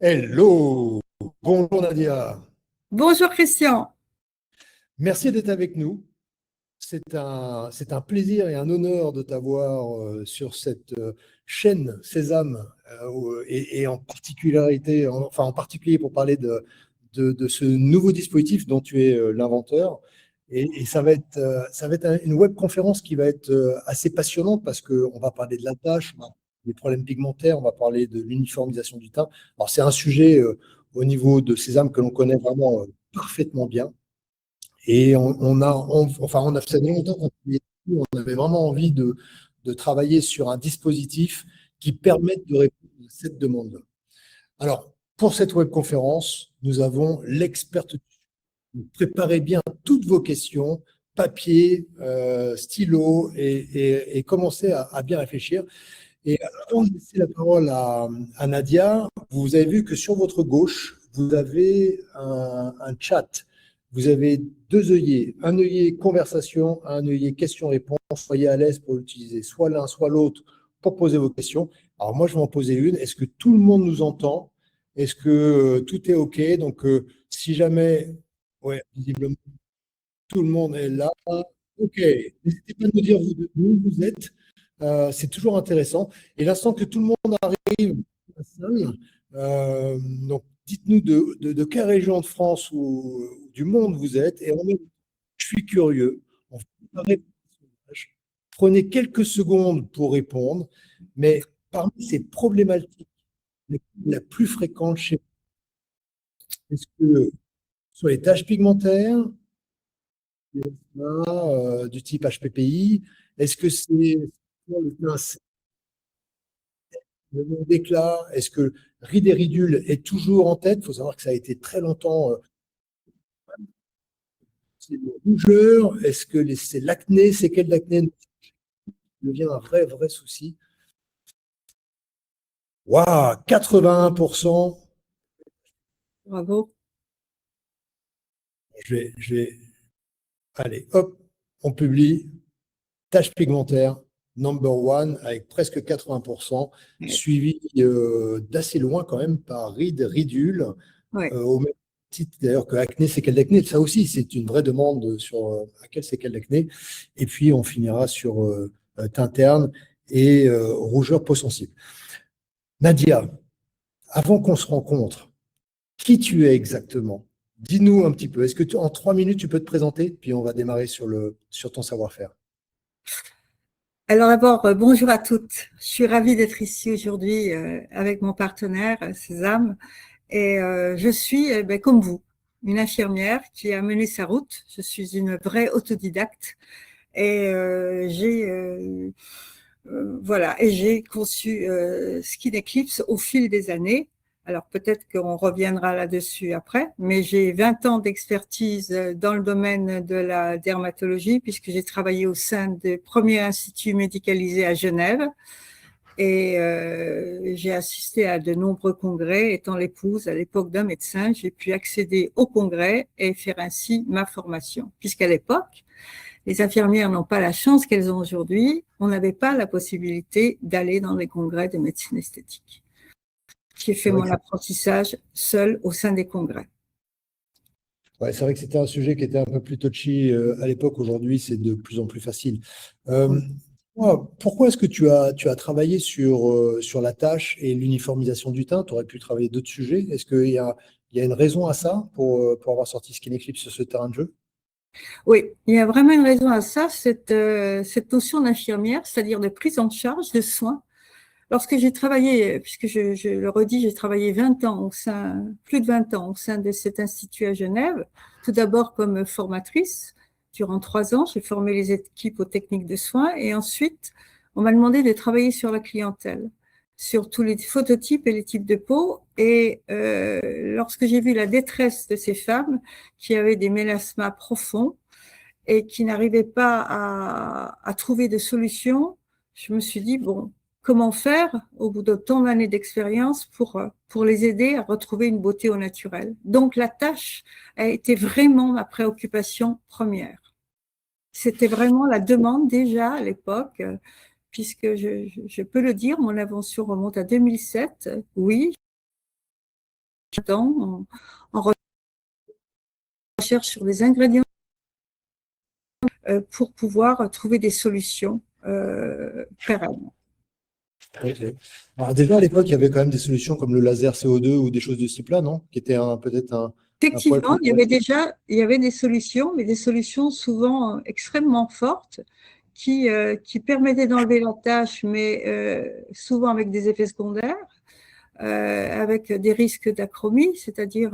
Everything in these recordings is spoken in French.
Hello, bonjour Nadia. Bonjour Christian. Merci d'être avec nous. C'est un plaisir et un honneur de t'avoir sur cette chaîne Sésame et en particularité, enfin en particulier pour parler de ce nouveau dispositif dont tu es l'inventeur. Et ça va être une webconférence qui va être assez passionnante parce qu'on va parler de la tâche, des problèmes pigmentaires, on va parler de l'uniformisation du teint. Alors c'est un sujet au niveau de Sésame que l'on connaît vraiment parfaitement bien. Et enfin, on a fait longtemps on avait vraiment envie de travailler sur un dispositif qui permette de répondre à cette demande-là. Alors, pour cette webconférence, nous avons l'experte. Préparez bien toutes vos questions, papier, stylo, et commencez à bien réfléchir. Et avant de laisser la parole à Nadia, vous avez vu que sur votre gauche, vous avez un chat. Vous avez deux œillets, un œillet conversation, un œillet questions-réponses. Soyez à l'aise pour utiliser soit l'un, soit l'autre pour poser vos questions. Alors moi, je vais en poser une. Est-ce que tout le monde nous entend? Est-ce que tout est OK? Donc, si jamais, ouais, visiblement, tout le monde est là. OK. N'hésitez pas à nous dire où vous êtes. C'est toujours intéressant. Et l'instant que tout le monde arrive à la salle, donc dites-nous de quelle région de France ou du monde vous êtes. Et je suis curieux. On va préparer le personnage. Prenez quelques secondes pour répondre. Mais parmi ces problématiques la plus fréquente chez vous, est-ce que sur les taches pigmentaires, du type HPPI, est-ce que c'est le teint le nombre d'éclats? Est-ce que ride et ridule est toujours en tête? Il faut savoir que ça a été très longtemps. C'est le rougeur. Est-ce que c'est l'acné? C'est quel l'acné devient un vrai, vrai souci? Waouh, 81%. Bravo. Allez, hop, on publie. Tache pigmentaire, number one, avec presque 80%, Ouais. suivi d'assez loin quand même par ride, ridule. Ouais. Au même titre d'ailleurs que acné, séquelles d'acné. Ça aussi, c'est une vraie demande sur à quelle séquelles d'acné. Et puis, on finira sur teint terne et rougeur peau sensible. Nadia, avant qu'on se rencontre, qui tu es exactement? Dis-nous un petit peu. Est-ce que en 3 minutes, tu peux te présenter? Puis on va démarrer sur ton savoir-faire. Alors d'abord, bonjour à toutes. Je suis ravie d'être ici aujourd'hui avec mon partenaire Sésame. Et je suis, ben, comme vous, une infirmière qui a mené sa route. Je suis une vraie autodidacte et voilà, et j'ai conçu Skin Eclipse au fil des années. Alors peut-être qu'on reviendra là-dessus après, mais j'ai 20 ans d'expertise dans le domaine de la dermatologie puisque j'ai travaillé au sein des premiers instituts médicalisés à Genève et j'ai assisté à de nombreux congrès. Étant l'épouse à l'époque d'un médecin, j'ai pu accéder au congrès et faire ainsi ma formation, puisqu'à l'époque, les infirmières n'ont pas la chance qu'elles ont aujourd'hui. On n'avait pas la possibilité d'aller dans les congrès de médecine esthétique. J'ai C'est fait vrai mon que apprentissage seul au sein des congrès. ouais, c'est vrai que c'était un sujet qui était un peu plus touchy à l'époque. Aujourd'hui, c'est de plus en plus facile. Euh, Pourquoi est-ce que tu as travaillé sur la tâche et l'uniformisation du teint? Tu aurais pu travailler d'autres sujets. Est-ce qu'il y a une raison à ça pour avoir sorti Skin Eclipse sur ce terrain de jeu? Oui, il y a vraiment une raison à ça, cette notion d'infirmière, c'est-à-dire de prise en charge de soins. Lorsque j'ai travaillé, puisque je le redis, j'ai travaillé 20 ans plus de 20 ans au sein de cet institut à Genève, tout d'abord comme formatrice. Durant 3 ans, j'ai formé les équipes aux techniques de soins et ensuite, on m'a demandé de travailler sur la clientèle, sur tous les phototypes et les types de peau. Et lorsque j'ai vu la détresse de ces femmes qui avaient des mélasmas profonds et qui n'arrivaient pas à trouver de solution, je me suis dit, bon, comment faire au bout de tant d'années d'expérience pour les aider à retrouver une beauté au naturel. Donc la tâche a été vraiment ma préoccupation première. C'était vraiment la demande déjà à l'époque, puisque je peux le dire, mon invention remonte à 2007. Oui, temps en recherche sur des ingrédients pour pouvoir trouver des solutions pérennes. Alors déjà, à l'époque, il y avait quand même des solutions comme le laser CO2 ou des choses de ce type-là, non? Qui étaient peut-être un poil Effectivement, plus... il y avait des solutions, mais des solutions souvent extrêmement fortes qui permettaient d'enlever la tâche, mais souvent avec des effets secondaires, avec des risques d'achromie, c'est-à-dire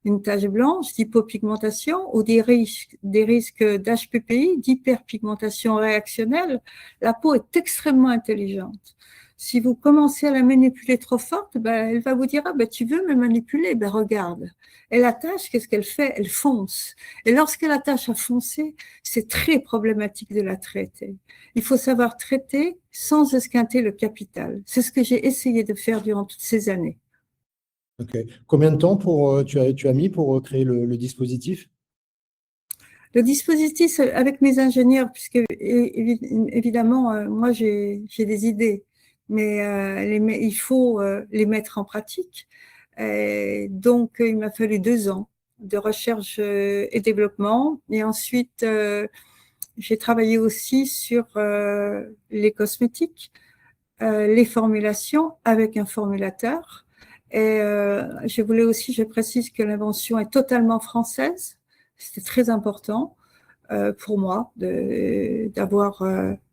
une tache blanche, d'hypopigmentation, ou des risques d'HPPI, d'hyperpigmentation réactionnelle. La peau est extrêmement intelligente. Si vous commencez à la manipuler trop forte, ben, elle va vous dire, ah, ben, tu veux me manipuler, ben, regarde. Et la tache, qu'est-ce qu'elle fait? Elle fonce. Et lorsque la tache a foncé, c'est très problématique de la traiter. Il faut savoir traiter sans esquinter le capital. C'est ce que j'ai essayé de faire durant toutes ces années. Ok. Combien de temps tu as mis pour créer le dispositif? Le dispositif avec mes ingénieurs, puisque évidemment, moi j'ai des idées, mais il faut les mettre en pratique. Et donc, il m'a fallu 2 ans de recherche et développement. Et ensuite, j'ai travaillé aussi sur les cosmétiques, les formulations avec un formulateur. Et je précise que l'invention est totalement française. C'était très important pour moi d'avoir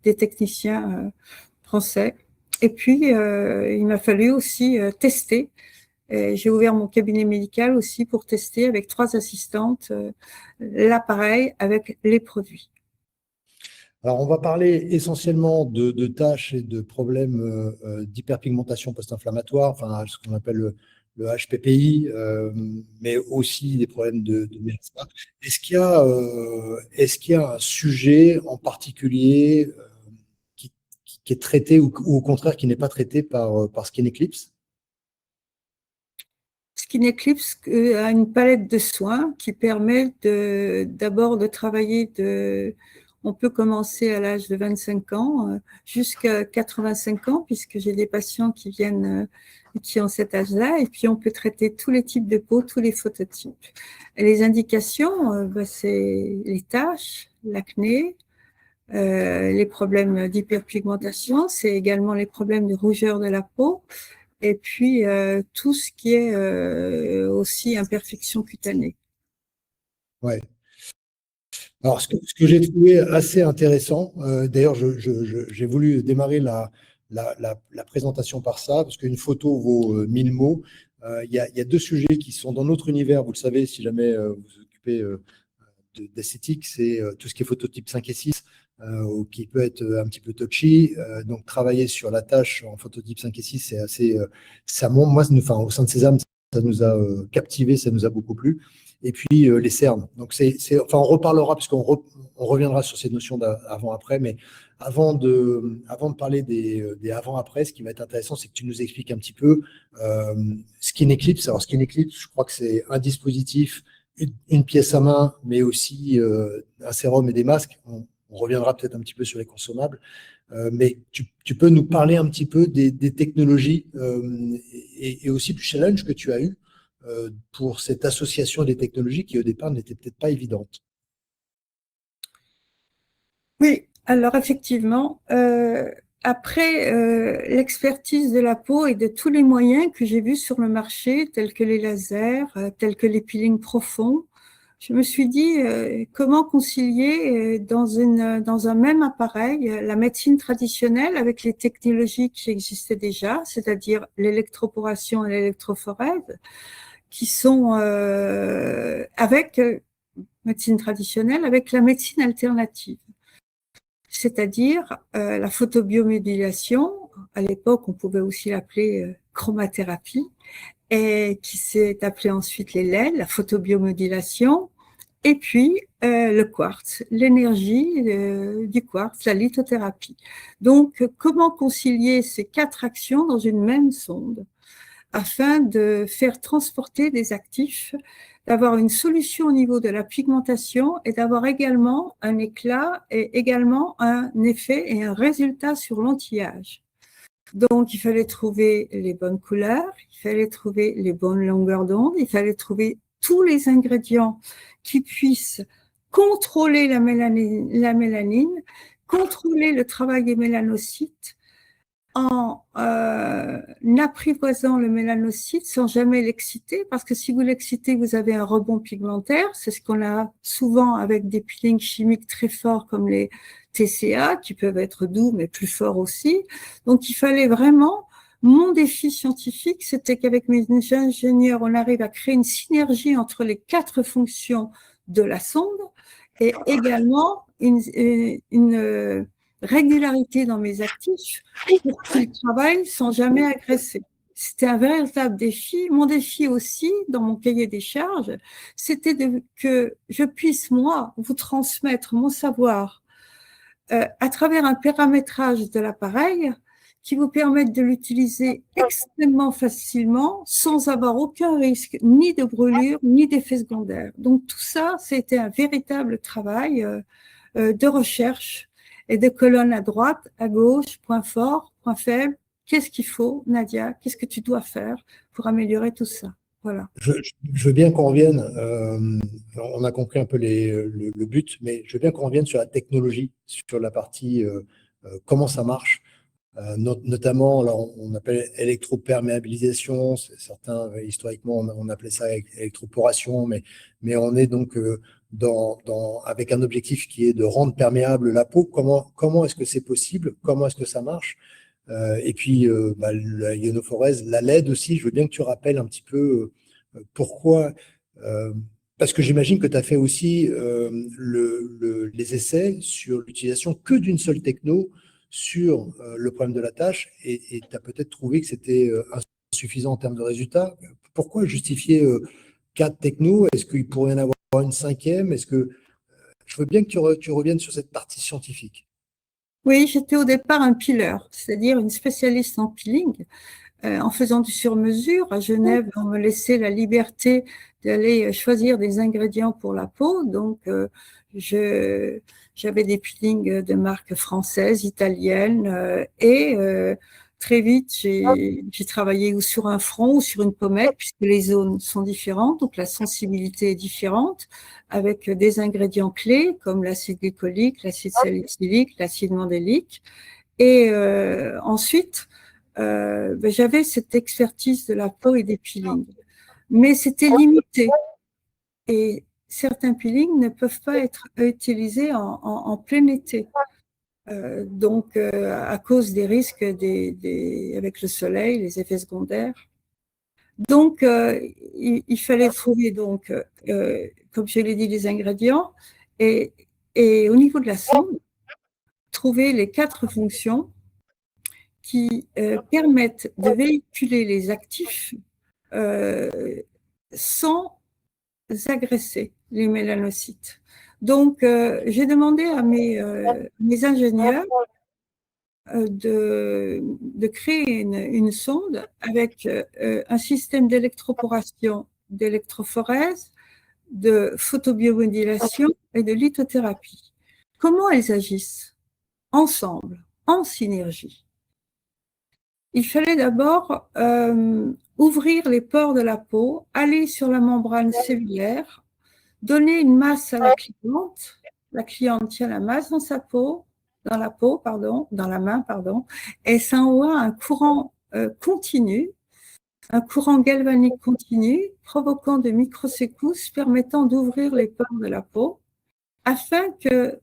des techniciens français. Et puis, il m'a fallu aussi tester. J'ai ouvert mon cabinet médical aussi pour tester avec 3 assistantes l'appareil avec les produits. Alors, on va parler essentiellement de tâches et de problèmes d'hyperpigmentation post-inflammatoire, enfin, ce qu'on appelle le HPPI, mais aussi des problèmes de mélasma. Est-ce qu'il y a un sujet en particulier qui est traité ou au contraire qui n'est pas traité par Skin Eclipse? Skin Eclipse a une palette de soins qui permet d'abord de travailler on peut commencer à l'âge de 25 ans jusqu'à 85 ans, puisque j'ai des patients qui viennent, qui ont cet âge-là, et puis on peut traiter tous les types de peau, tous les phototypes. Et les indications, c'est les taches, l'acné, les problèmes d'hyperpigmentation, c'est également les problèmes de rougeur de la peau, et puis tout ce qui est aussi imperfection cutanée. Ouais. Alors, ce que j'ai trouvé assez intéressant, d'ailleurs, j'ai voulu démarrer la présentation par ça, parce qu'une photo vaut 1000 mots. Il y a 2 sujets qui sont dans notre univers, vous le savez, si jamais vous vous occupez d'esthétique, c'est tout ce qui est phototype 5 et 6, qui peut être un petit peu touchy. Donc, travailler sur la tâche en phototype 5 et 6, c'est assez. Ça monte, moi, enfin, au sein de Sésame, ça nous a captivés, ça nous a beaucoup plu. Et puis les cernes. Donc, enfin, on reparlera, puisqu'on on reviendra sur ces notions d'avant-après, mais avant de parler des avant-après, ce qui va être intéressant, c'est que tu nous expliques un petit peu Skin Eclipse. Alors, Skin Eclipse, je crois que c'est un dispositif, une pièce à main, mais aussi un sérum et des masques. On reviendra peut-être un petit peu sur les consommables. Mais tu peux nous parler un petit peu des technologies et aussi du challenge que tu as eu pour cette association des technologies qui, au départ, n'était peut-être pas évidente. Oui, alors effectivement, après l'expertise de la peau et de tous les moyens que j'ai vus sur le marché, tels que les lasers, tels que les peelings profonds, je me suis dit comment concilier dans un même appareil la médecine traditionnelle avec les technologies qui existaient déjà, c'est-à-dire l'électroporation et l'électrophorèse, qui sont avec médecine traditionnelle, avec la médecine alternative. C'est-à-dire la photobiomodulation, à l'époque on pouvait aussi l'appeler chromathérapie, et qui s'est appelée ensuite les LED, la photobiomodulation, et puis le quartz, l'énergie du quartz, la lithothérapie. Donc, comment concilier ces 4 actions dans une même sonde afin de faire transporter des actifs, d'avoir une solution au niveau de la pigmentation et d'avoir également un éclat et également un effet et un résultat sur l'anti-âge. Donc, il fallait trouver les bonnes couleurs, il fallait trouver les bonnes longueurs d'onde, il fallait trouver tous les ingrédients qui puissent contrôler la mélanine, contrôler le travail des mélanocytes en apprivoisant le mélanocyte sans jamais l'exciter, parce que si vous l'excitez, vous avez un rebond pigmentaire. C'est ce qu'on a souvent avec des peelings chimiques très forts comme les TCA, qui peuvent être doux mais plus forts aussi. Donc il fallait vraiment, mon défi scientifique, c'était qu'avec mes ingénieurs, on arrive à créer une synergie entre les 4 fonctions de la sonde et également une régularité dans mes actifs pour qu'ils travaillent sans jamais agresser. C'était un véritable défi. Mon défi aussi, dans mon cahier des charges, c'était que je puisse, moi, vous transmettre mon savoir à travers un paramétrage de l'appareil qui vous permette de l'utiliser extrêmement facilement sans avoir aucun risque, ni de brûlure, ni d'effet secondaire. Donc tout ça, c'était un véritable travail de recherche et de colonne à droite, à gauche, point fort, point faible. Qu'est-ce qu'il faut, Nadia? Qu'est-ce que tu dois faire pour améliorer tout ça? Voilà. Je veux bien qu'on revienne, on a compris un peu le but, mais je veux bien qu'on revienne sur la technologie, sur la partie comment ça marche. Notamment, alors on appelle électroperméabilisation, certains historiquement on appelait ça électroporation, mais on est donc avec un objectif qui est de rendre perméable la peau. Comment est-ce que c'est possible? Comment est-ce que ça marche? Et puis la ionophorèse, la LED aussi, je veux bien que tu rappelles un petit peu pourquoi. Parce que j'imagine que tu as fait aussi les essais sur l'utilisation que d'une seule techno sur le problème de la tâche et tu as peut-être trouvé que c'était insuffisant en termes de résultats. Pourquoi justifier 4 technos? Est-ce qu'il pourrait y en avoir une 5e? Je veux bien que tu reviennes sur cette partie scientifique. Oui, j'étais au départ un peeler, c'est-à-dire une spécialiste en peeling. En faisant du sur-mesure, à Genève, on me laissait la liberté d'aller choisir des ingrédients pour la peau. Donc, j'avais des peelings de marque française, italienne, et très vite, j'ai travaillé ou sur un front ou sur une pommette, puisque les zones sont différentes, donc la sensibilité est différente, avec des ingrédients clés comme l'acide glycolique, l'acide salicylique, l'acide mandélique. Et ensuite, j'avais cette expertise de la peau et des peelings. Mais c'était limité. Et certains peelings ne peuvent pas être utilisés en plein été. Donc, à cause des risques avec le soleil, les effets secondaires. Donc, il fallait trouver, donc, comme je l'ai dit, les ingrédients. Et au niveau de la sonde, trouver les 4 fonctions qui permettent de véhiculer les actifs sans agresser les mélanocytes. Donc, j'ai demandé à mes ingénieurs de créer une sonde avec un système d'électroporation, d'électrophorèse, de photobiomodulation et de lithothérapie. Comment elles agissent? Ensemble, en synergie. Il fallait d'abord ouvrir les pores de la peau, aller sur la membrane cellulaire, donner une masse à la cliente. La cliente tient la masse dans sa peau, dans la main, et ça envoie un courant continu, un courant galvanique continu, provoquant de microsecousses permettant d'ouvrir les pores de la peau, afin que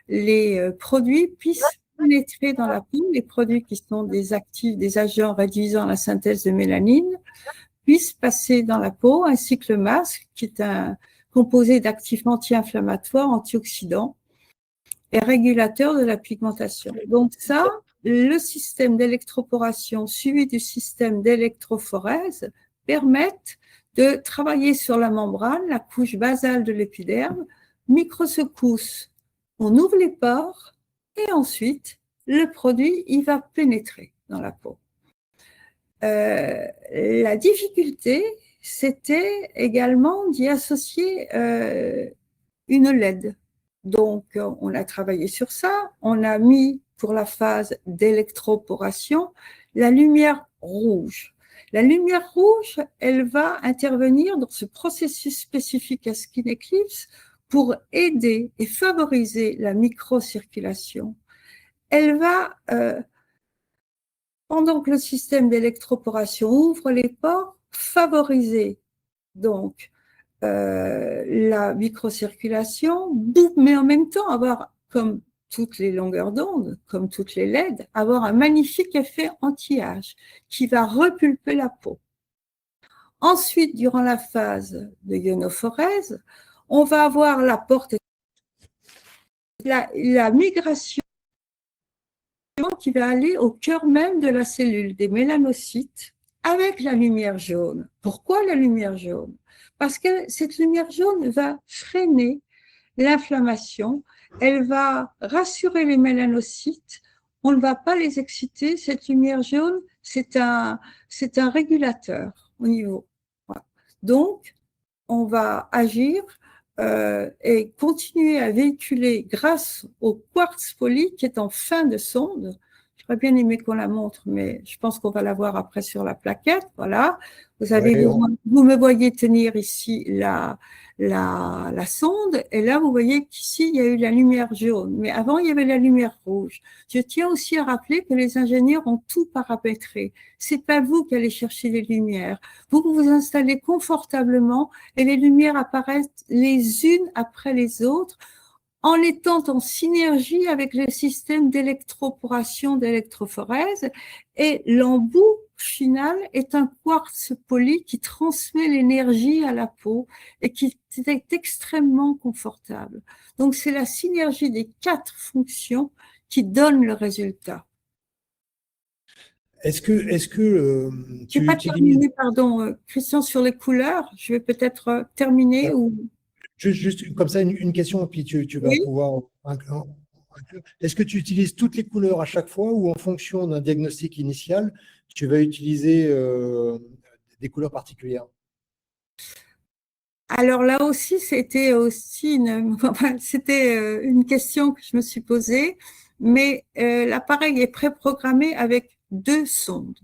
les produits puissent pénétrer dans la peau, les produits qui sont des actifs, des agents réduisant la synthèse de mélanine, puissent passer dans la peau, ainsi que le masque, qui est un composé d'actifs anti-inflammatoires, antioxydants et régulateurs de la pigmentation. Donc ça, le système d'électroporation suivi du système d'électrophorèse permettent de travailler sur la membrane, la couche basale de l'épiderme, microsecousse, on ouvre les pores et ensuite le produit il va pénétrer dans la peau. La difficulté, c'était également d'y associer une LED. Donc, on a travaillé sur ça. On a mis pour la phase d'électroporation la lumière rouge. La lumière rouge, elle va intervenir dans ce processus spécifique à skin eclipse pour aider et favoriser la microcirculation. Elle va, pendant que le système d'électroporation ouvre les pores, favoriser donc la microcirculation, mais en même temps avoir, comme toutes les longueurs d'onde, comme toutes les LED, avoir un magnifique effet anti-âge qui va repulper la peau. Ensuite, durant la phase de ionophorèse, on va avoir la porte, la migration qui va aller au cœur même de la cellule des mélanocytes avec la lumière jaune. Pourquoi la lumière jaune? Parce que cette lumière jaune va freiner l'inflammation, elle va rassurer les mélanocytes, on ne va pas les exciter. Cette lumière jaune, c'est un régulateur au niveau. Voilà. Donc, on va agir et continuer à véhiculer grâce au quartz poli qui est en fin de sonde. J'aurais bien aimé qu'on la montre, mais je pense qu'on va la voir après sur la plaquette. Voilà. Vous avez, vous me voyez tenir ici la sonde, et là, vous voyez qu'ici, il y a eu la lumière jaune, mais avant, il y avait la lumière rouge. Je tiens aussi à rappeler que les ingénieurs ont tout paramétré. C'est pas vous qui allez chercher les lumières. Vous vous installez confortablement et les lumières apparaissent les unes après les autres en étant en synergie avec le système d'électroporation, d'électrophorèse, et l'embout final est un quartz poli qui transmet l'énergie à la peau et qui est extrêmement confortable. Donc, c'est la synergie des 4 fonctions qui donne le résultat. Est-ce que tu pas terminé, pardon, Christian, sur les couleurs. Je vais peut-être terminer ou... Juste comme ça, une question, puis tu vas pouvoir... Est-ce que tu utilises toutes les couleurs à chaque fois ou en fonction d'un diagnostic initial, tu vas utiliser des couleurs particulières? Alors là aussi, c'était aussi une question que je me suis posée, mais l'appareil est préprogrammé avec 2 sondes.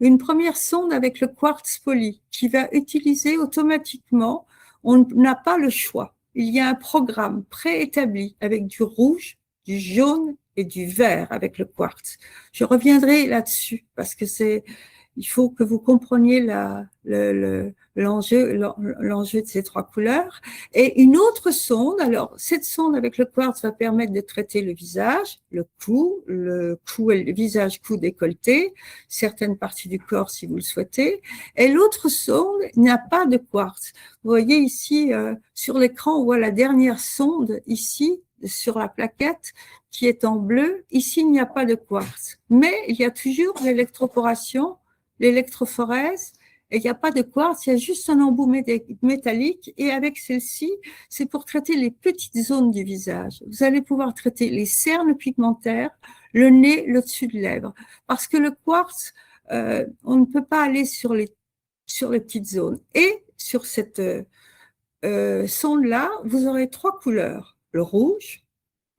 Une première sonde avec le quartz poli qui va utiliser automatiquement, on n'a pas le choix. Il y a un programme préétabli avec du rouge, du jaune et du vert avec le quartz. Je reviendrai là-dessus parce que il faut que vous compreniez l'enjeu de ces 3 couleurs. Et une autre sonde, alors cette sonde avec le quartz va permettre de traiter le visage, le cou et le visage, cou décolleté, certaines parties du corps si vous le souhaitez. Et l'autre sonde n'a pas de quartz. Vous voyez ici sur l'écran, on voit la dernière sonde ici sur la plaquette qui est en bleu. Ici, il n'y a pas de quartz, mais il y a toujours l'électroporation, l'électrophorèse, et il n'y a pas de quartz, il y a juste un embout métallique, et avec celle-ci, c'est pour traiter les petites zones du visage. Vous allez pouvoir traiter les cernes pigmentaires, le nez, le dessus de lèvres, parce que le quartz, on ne peut pas aller sur les petites zones. Et sur cette sonde-là, vous aurez 3 couleurs, le rouge,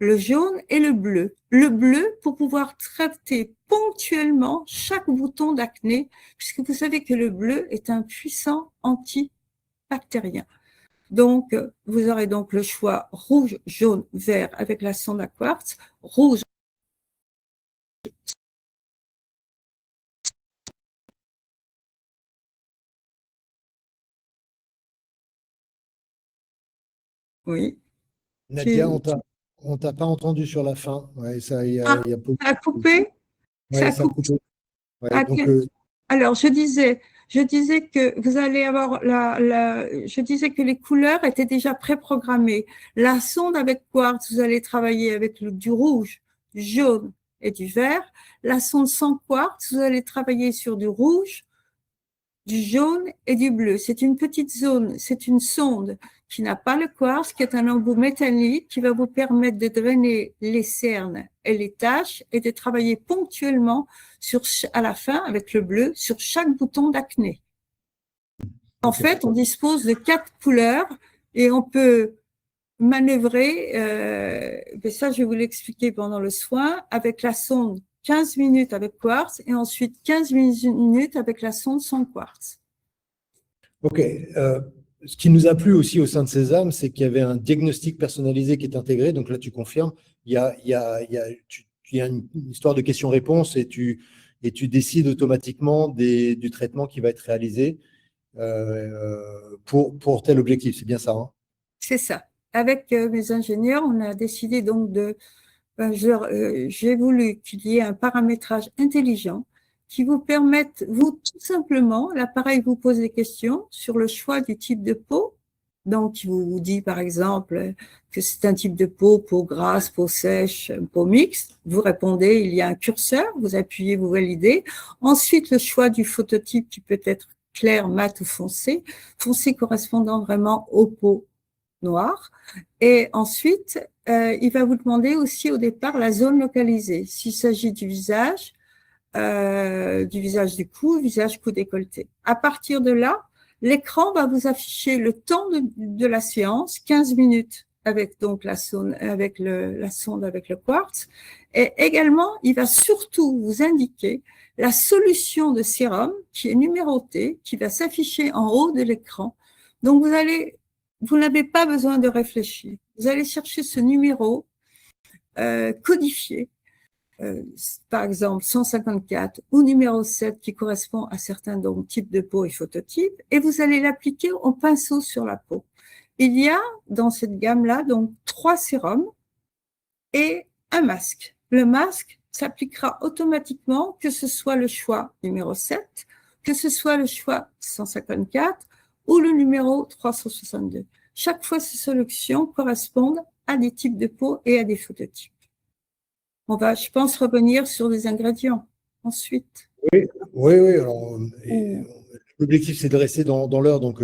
le jaune et le bleu. Le bleu pour pouvoir traiter ponctuellement chaque bouton d'acné, puisque vous savez que le bleu est un puissant antibactérien. Donc, vous aurez donc le choix rouge, jaune, vert avec la sonde à quartz. Rouge, oui. Nadia, on t'a pas entendu sur la fin. Ouais, ça, ça a coupé. Ouais, ça a coupé. Ouais, donc, alors, je disais que vous allez avoir je disais que les couleurs étaient déjà préprogrammées. La sonde avec quartz, vous allez travailler avec du rouge, du jaune et du vert. La sonde sans quartz, vous allez travailler sur du rouge, du jaune et du bleu. C'est une petite zone, c'est une sonde qui n'a pas le quartz, qui est un embout métallique qui va vous permettre de drainer les cernes et les taches et de travailler ponctuellement à la fin avec le bleu sur chaque bouton d'acné. En fait, on dispose de 4 couleurs et on peut manœuvrer, mais ça je vais vous l'expliquer pendant le soin, avec la sonde 15 minutes avec quartz et ensuite 15 minutes avec la sonde sans quartz. Ok. Ce qui nous a plu aussi au sein de Sésame, c'est qu'il y avait un diagnostic personnalisé qui est intégré. Donc là, tu confirmes, il y a une histoire de questions-réponses et tu décides automatiquement du traitement qui va être réalisé pour tel objectif. C'est bien ça, hein? C'est ça. Avec mes ingénieurs, on a décidé donc j'ai voulu qu'il y ait un paramétrage intelligent qui vous permette, vous, tout simplement, l'appareil vous pose des questions sur le choix du type de peau. Donc, il vous dit, par exemple, que c'est un type de peau grasse, peau sèche, peau mixte. Vous répondez, il y a un curseur, vous appuyez, vous validez. Ensuite, le choix du phototype qui peut être clair, mat ou foncé. Foncé correspondant vraiment aux peaux noires. Et ensuite, il va vous demander aussi au départ la zone localisée. S'il s'agit du visage du cou, visage cou décolleté. À partir de là, l'écran va vous afficher le temps de la séance, 15 minutes avec donc la sonde avec le quartz. Et également, il va surtout vous indiquer la solution de sérum qui est numérotée, qui va s'afficher en haut de l'écran. Donc, vous n'avez pas besoin de réfléchir. Vous allez chercher ce numéro codifié, par exemple 154 ou numéro 7 qui correspond à certains donc, types de peau et phototypes, et vous allez l'appliquer au pinceau sur la peau. Il y a dans cette gamme-là donc 3 sérums et un masque. Le masque s'appliquera automatiquement, que ce soit le choix numéro 7, que ce soit le choix 154 ou le numéro 362. Chaque fois, ces solutions correspondent à des types de peau et à des phototypes. On va, je pense, revenir sur les ingrédients ensuite. Oui. Alors, l'objectif, c'est de rester dans l'heure, donc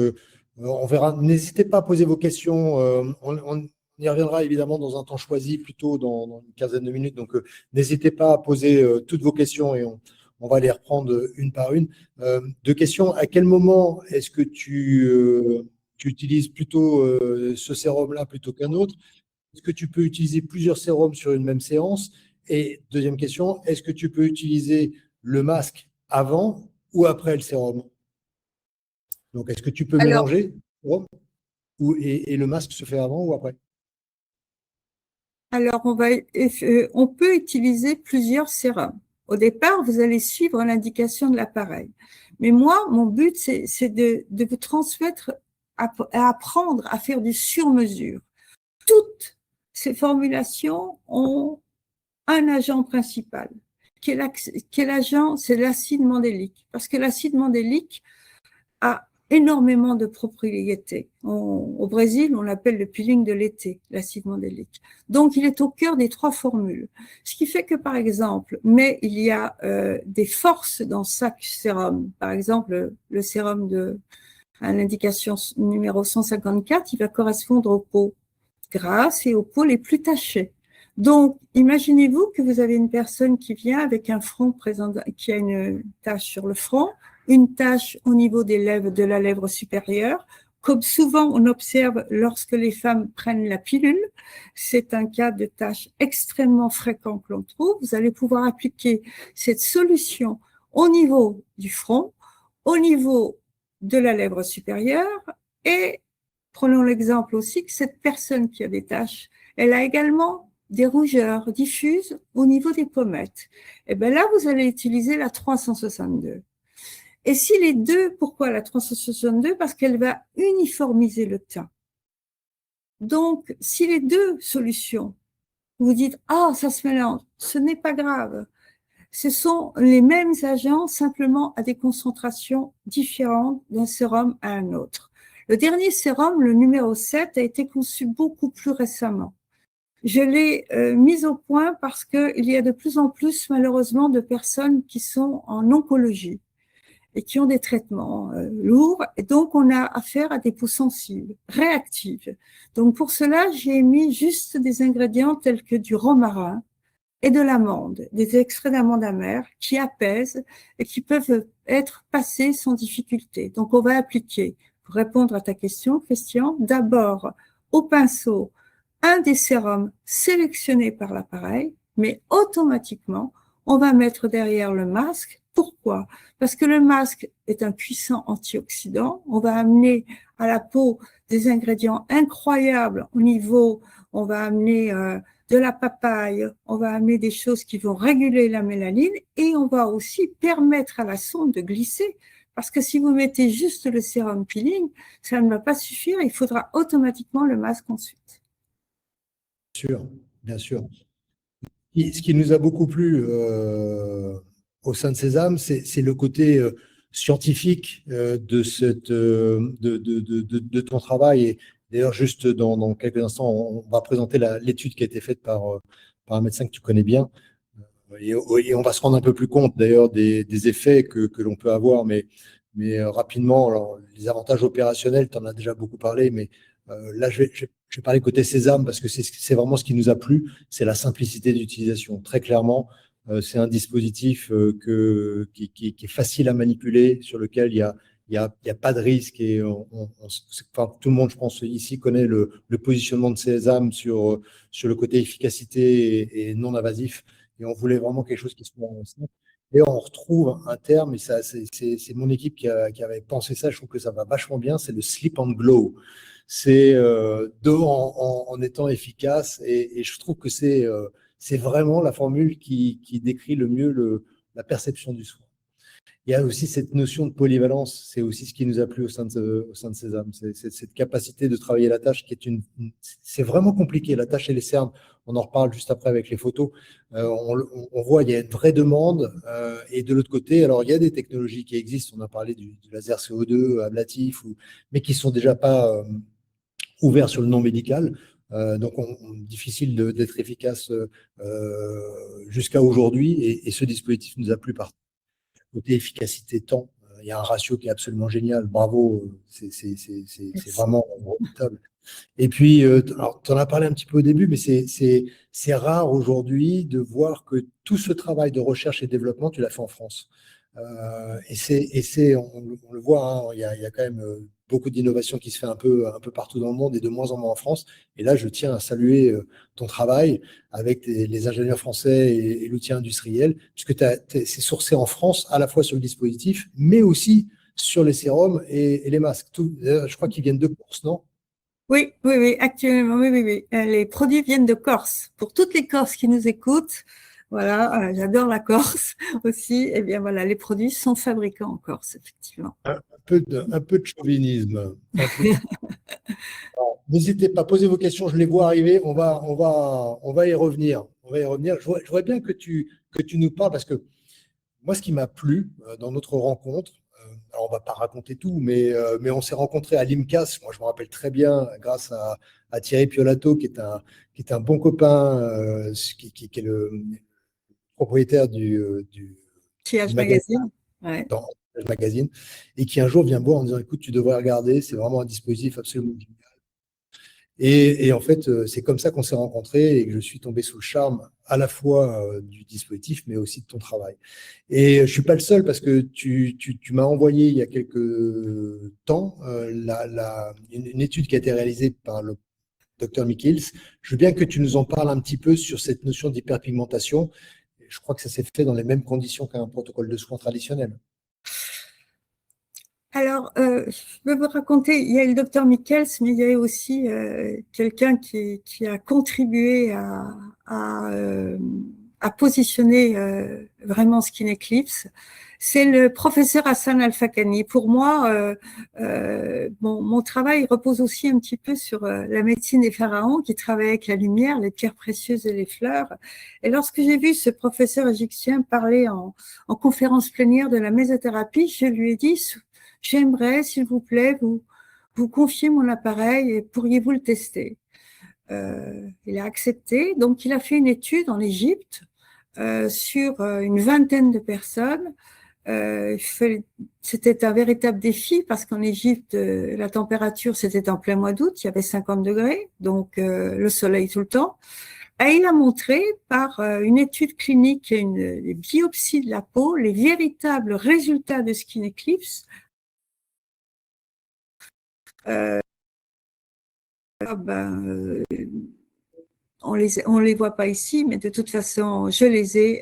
on verra. N'hésitez pas à poser vos questions. On y reviendra évidemment dans un temps choisi, plutôt dans une quinzaine de minutes. Donc, n'hésitez pas à poser toutes vos questions et on va les reprendre une par une. 2 questions. À quel moment est-ce que tu utilises plutôt ce sérum-là plutôt qu'un autre? Est-ce que tu peux utiliser plusieurs sérums sur une même séance? Et deuxième question, est-ce que tu peux utiliser le masque avant ou après le sérum? Donc, est-ce que tu peux Alors, mélanger et le masque se fait avant ou après? on peut utiliser plusieurs sérums. Au départ, vous allez suivre l'indication de l'appareil. Mais moi, mon but, c'est de vous transmettre, à apprendre à faire du sur-mesure. Toutes ces formulations ont un agent principal. Quel agent? C'est l'acide mandélique. Parce que l'acide mandélique a énormément de propriétés. Au Brésil, on l'appelle le peeling de l'été, l'acide mandélique. Donc, il est au cœur des 3 formules. Ce qui fait que, par exemple, mais il y a des forces dans chaque sérum. Par exemple, le sérum à l'indication numéro 154, il va correspondre aux peaux grasses et aux peaux les plus tachées. Donc, imaginez-vous que vous avez une personne qui vient avec un front présent, qui a une tache sur le front, une tache au niveau des lèvres, de la lèvre supérieure. Comme souvent on observe lorsque les femmes prennent la pilule, c'est un cas de tache extrêmement fréquent que l'on trouve. Vous allez pouvoir appliquer cette solution au niveau du front, au niveau de la lèvre supérieure et prenons l'exemple aussi que cette personne qui a des taches, elle a également des rougeurs diffuses au niveau des pommettes. Et bien là, vous allez utiliser la 362. Et si les deux, pourquoi la 362? Parce qu'elle va uniformiser le teint. Donc, si les 2 solutions, vous dites, ah, ça se mélange, ce n'est pas grave. Ce sont les mêmes agents, simplement à des concentrations différentes d'un sérum à un autre. Le dernier sérum, le numéro 7, a été conçu beaucoup plus récemment. Je l'ai mis au point parce qu'il y a de plus en plus, malheureusement, de personnes qui sont en oncologie et qui ont des traitements lourds. Et donc, on a affaire à des peaux sensibles, réactives. Donc, pour cela, j'ai mis juste des ingrédients tels que du romarin et de l'amande, des extraits d'amande amère qui apaisent et qui peuvent être passés sans difficulté. Donc, on va appliquer, pour répondre à ta question, Christian, d'abord au pinceau un des sérums sélectionnés par l'appareil, mais automatiquement, on va mettre derrière le masque. Pourquoi? Parce que le masque est un puissant antioxydant. On va amener à la peau des ingrédients incroyables au niveau, on va amener de la papaye, on va amener des choses qui vont réguler la mélanine et on va aussi permettre à la sonde de glisser. Parce que si vous mettez juste le sérum peeling, ça ne va pas suffire, il faudra automatiquement le masque ensuite. Sûr, bien sûr. Ce qui nous a beaucoup plu au sein de Sésame, c'est le côté scientifique de ton travail. Et d'ailleurs, juste dans quelques instants, on va présenter l'étude qui a été faite par un médecin que tu connais bien. Et on va se rendre un peu plus compte d'ailleurs des effets que l'on peut avoir. Mais rapidement, alors, les avantages opérationnels, tu en as déjà beaucoup parlé, mais là, je vais parler côté Sésame parce que c'est vraiment ce qui nous a plu, c'est la simplicité d'utilisation. Très clairement, c'est un dispositif qui est facile à manipuler, sur lequel il y a pas de risque. Et enfin, tout le monde, je pense, ici connaît le positionnement de Sésame sur le côté efficacité et non invasif. Et on voulait vraiment quelque chose qui soit simple. Et on retrouve un terme, et ça, c'est mon équipe qui avait pensé ça, je trouve que ça va vachement bien, c'est le slip and glow. C'est en étant efficace, et je trouve que c'est vraiment la formule qui décrit le mieux la perception du soin. Il y a aussi cette notion de polyvalence, c'est aussi ce qui nous a plu au sein de Sésame, c'est cette capacité de travailler la tâche qui est c'est vraiment compliqué, la tâche et les cernes, on en reparle juste après avec les photos. On voit il y a une vraie demande, et de l'autre côté, alors il y a des technologies qui existent, on a parlé du laser CO2 ablatif, mais qui sont déjà pas ouverts sur le non médical. Donc, difficile d'être efficace jusqu'à aujourd'hui, et ce dispositif nous a plu côté efficacité temps. Il y a un ratio qui est absolument génial. Bravo, c'est vraiment redoutable. Et puis, tu en as parlé un petit peu au début, mais c'est rare aujourd'hui de voir que tout ce travail de recherche et développement, tu l'as fait en France. On le voit, hein, il y a quand même beaucoup d'innovation qui se fait un peu partout dans le monde et de moins en moins en France. Et là, je tiens à saluer ton travail avec les ingénieurs français et l'outil industriel, puisque c'est sourcé en France à la fois sur le dispositif, mais aussi sur les sérums et les masques. Je crois qu'ils viennent de Corse, non? Oui, oui, oui, actuellement, oui, oui, oui. Les produits viennent de Corse. Pour toutes les Corses qui nous écoutent, voilà, j'adore la Corse aussi. Eh bien, voilà, les produits sont fabriqués en Corse, effectivement. Un peu de chauvinisme. N'hésitez pas, posez vos questions, je les vois arriver. On va y revenir. On va y revenir. Je voudrais bien que tu nous parles, parce que moi, ce qui m'a plu dans notre rencontre, alors on ne va pas raconter tout, mais on s'est rencontrés à l'IMCAS. Moi, je me rappelle très bien, grâce à Thierry Piolato, qui est un bon copain, qui est le propriétaire du Chiage magasin Magazine. Ouais. dans le magazine, et qui un jour vient me voir en disant, écoute, tu devrais regarder, c'est vraiment un dispositif absolument génial. Et en fait, c'est comme ça qu'on s'est rencontrés et que je suis tombé sous le charme à la fois du dispositif, mais aussi de ton travail. Et je ne suis pas le seul, parce que tu m'as envoyé il y a quelques temps une étude qui a été réalisée par le docteur Mikkels. Je veux bien que tu nous en parles un petit peu sur cette notion d'hyperpigmentation. Je crois que ça s'est fait dans les mêmes conditions qu'un protocole de soins traditionnel. Alors, je peux vous raconter, il y a le docteur Mikkels, mais il y a aussi quelqu'un qui a contribué à positionner vraiment Skin Eclipse. C'est le professeur Hassan Al-Fakani. Pour moi, mon travail repose aussi un petit peu sur la médecine des pharaons, qui travaille avec la lumière, les pierres précieuses et les fleurs. Et lorsque j'ai vu ce professeur égyptien parler en conférence plénière de la mésothérapie, je lui ai dit: j'aimerais, s'il vous plaît, vous confier mon appareil et pourriez-vous le tester? Il a accepté. Donc, il a fait une étude en Égypte sur une vingtaine de personnes. C'était un véritable défi, parce qu'en Égypte, la température, c'était en plein mois d'août, il y avait 50 degrés, donc le soleil tout le temps. Et il a montré par une étude clinique et une biopsie de la peau les véritables résultats de Skin Eclipse. on les voit pas ici, mais de toute façon, je les ai.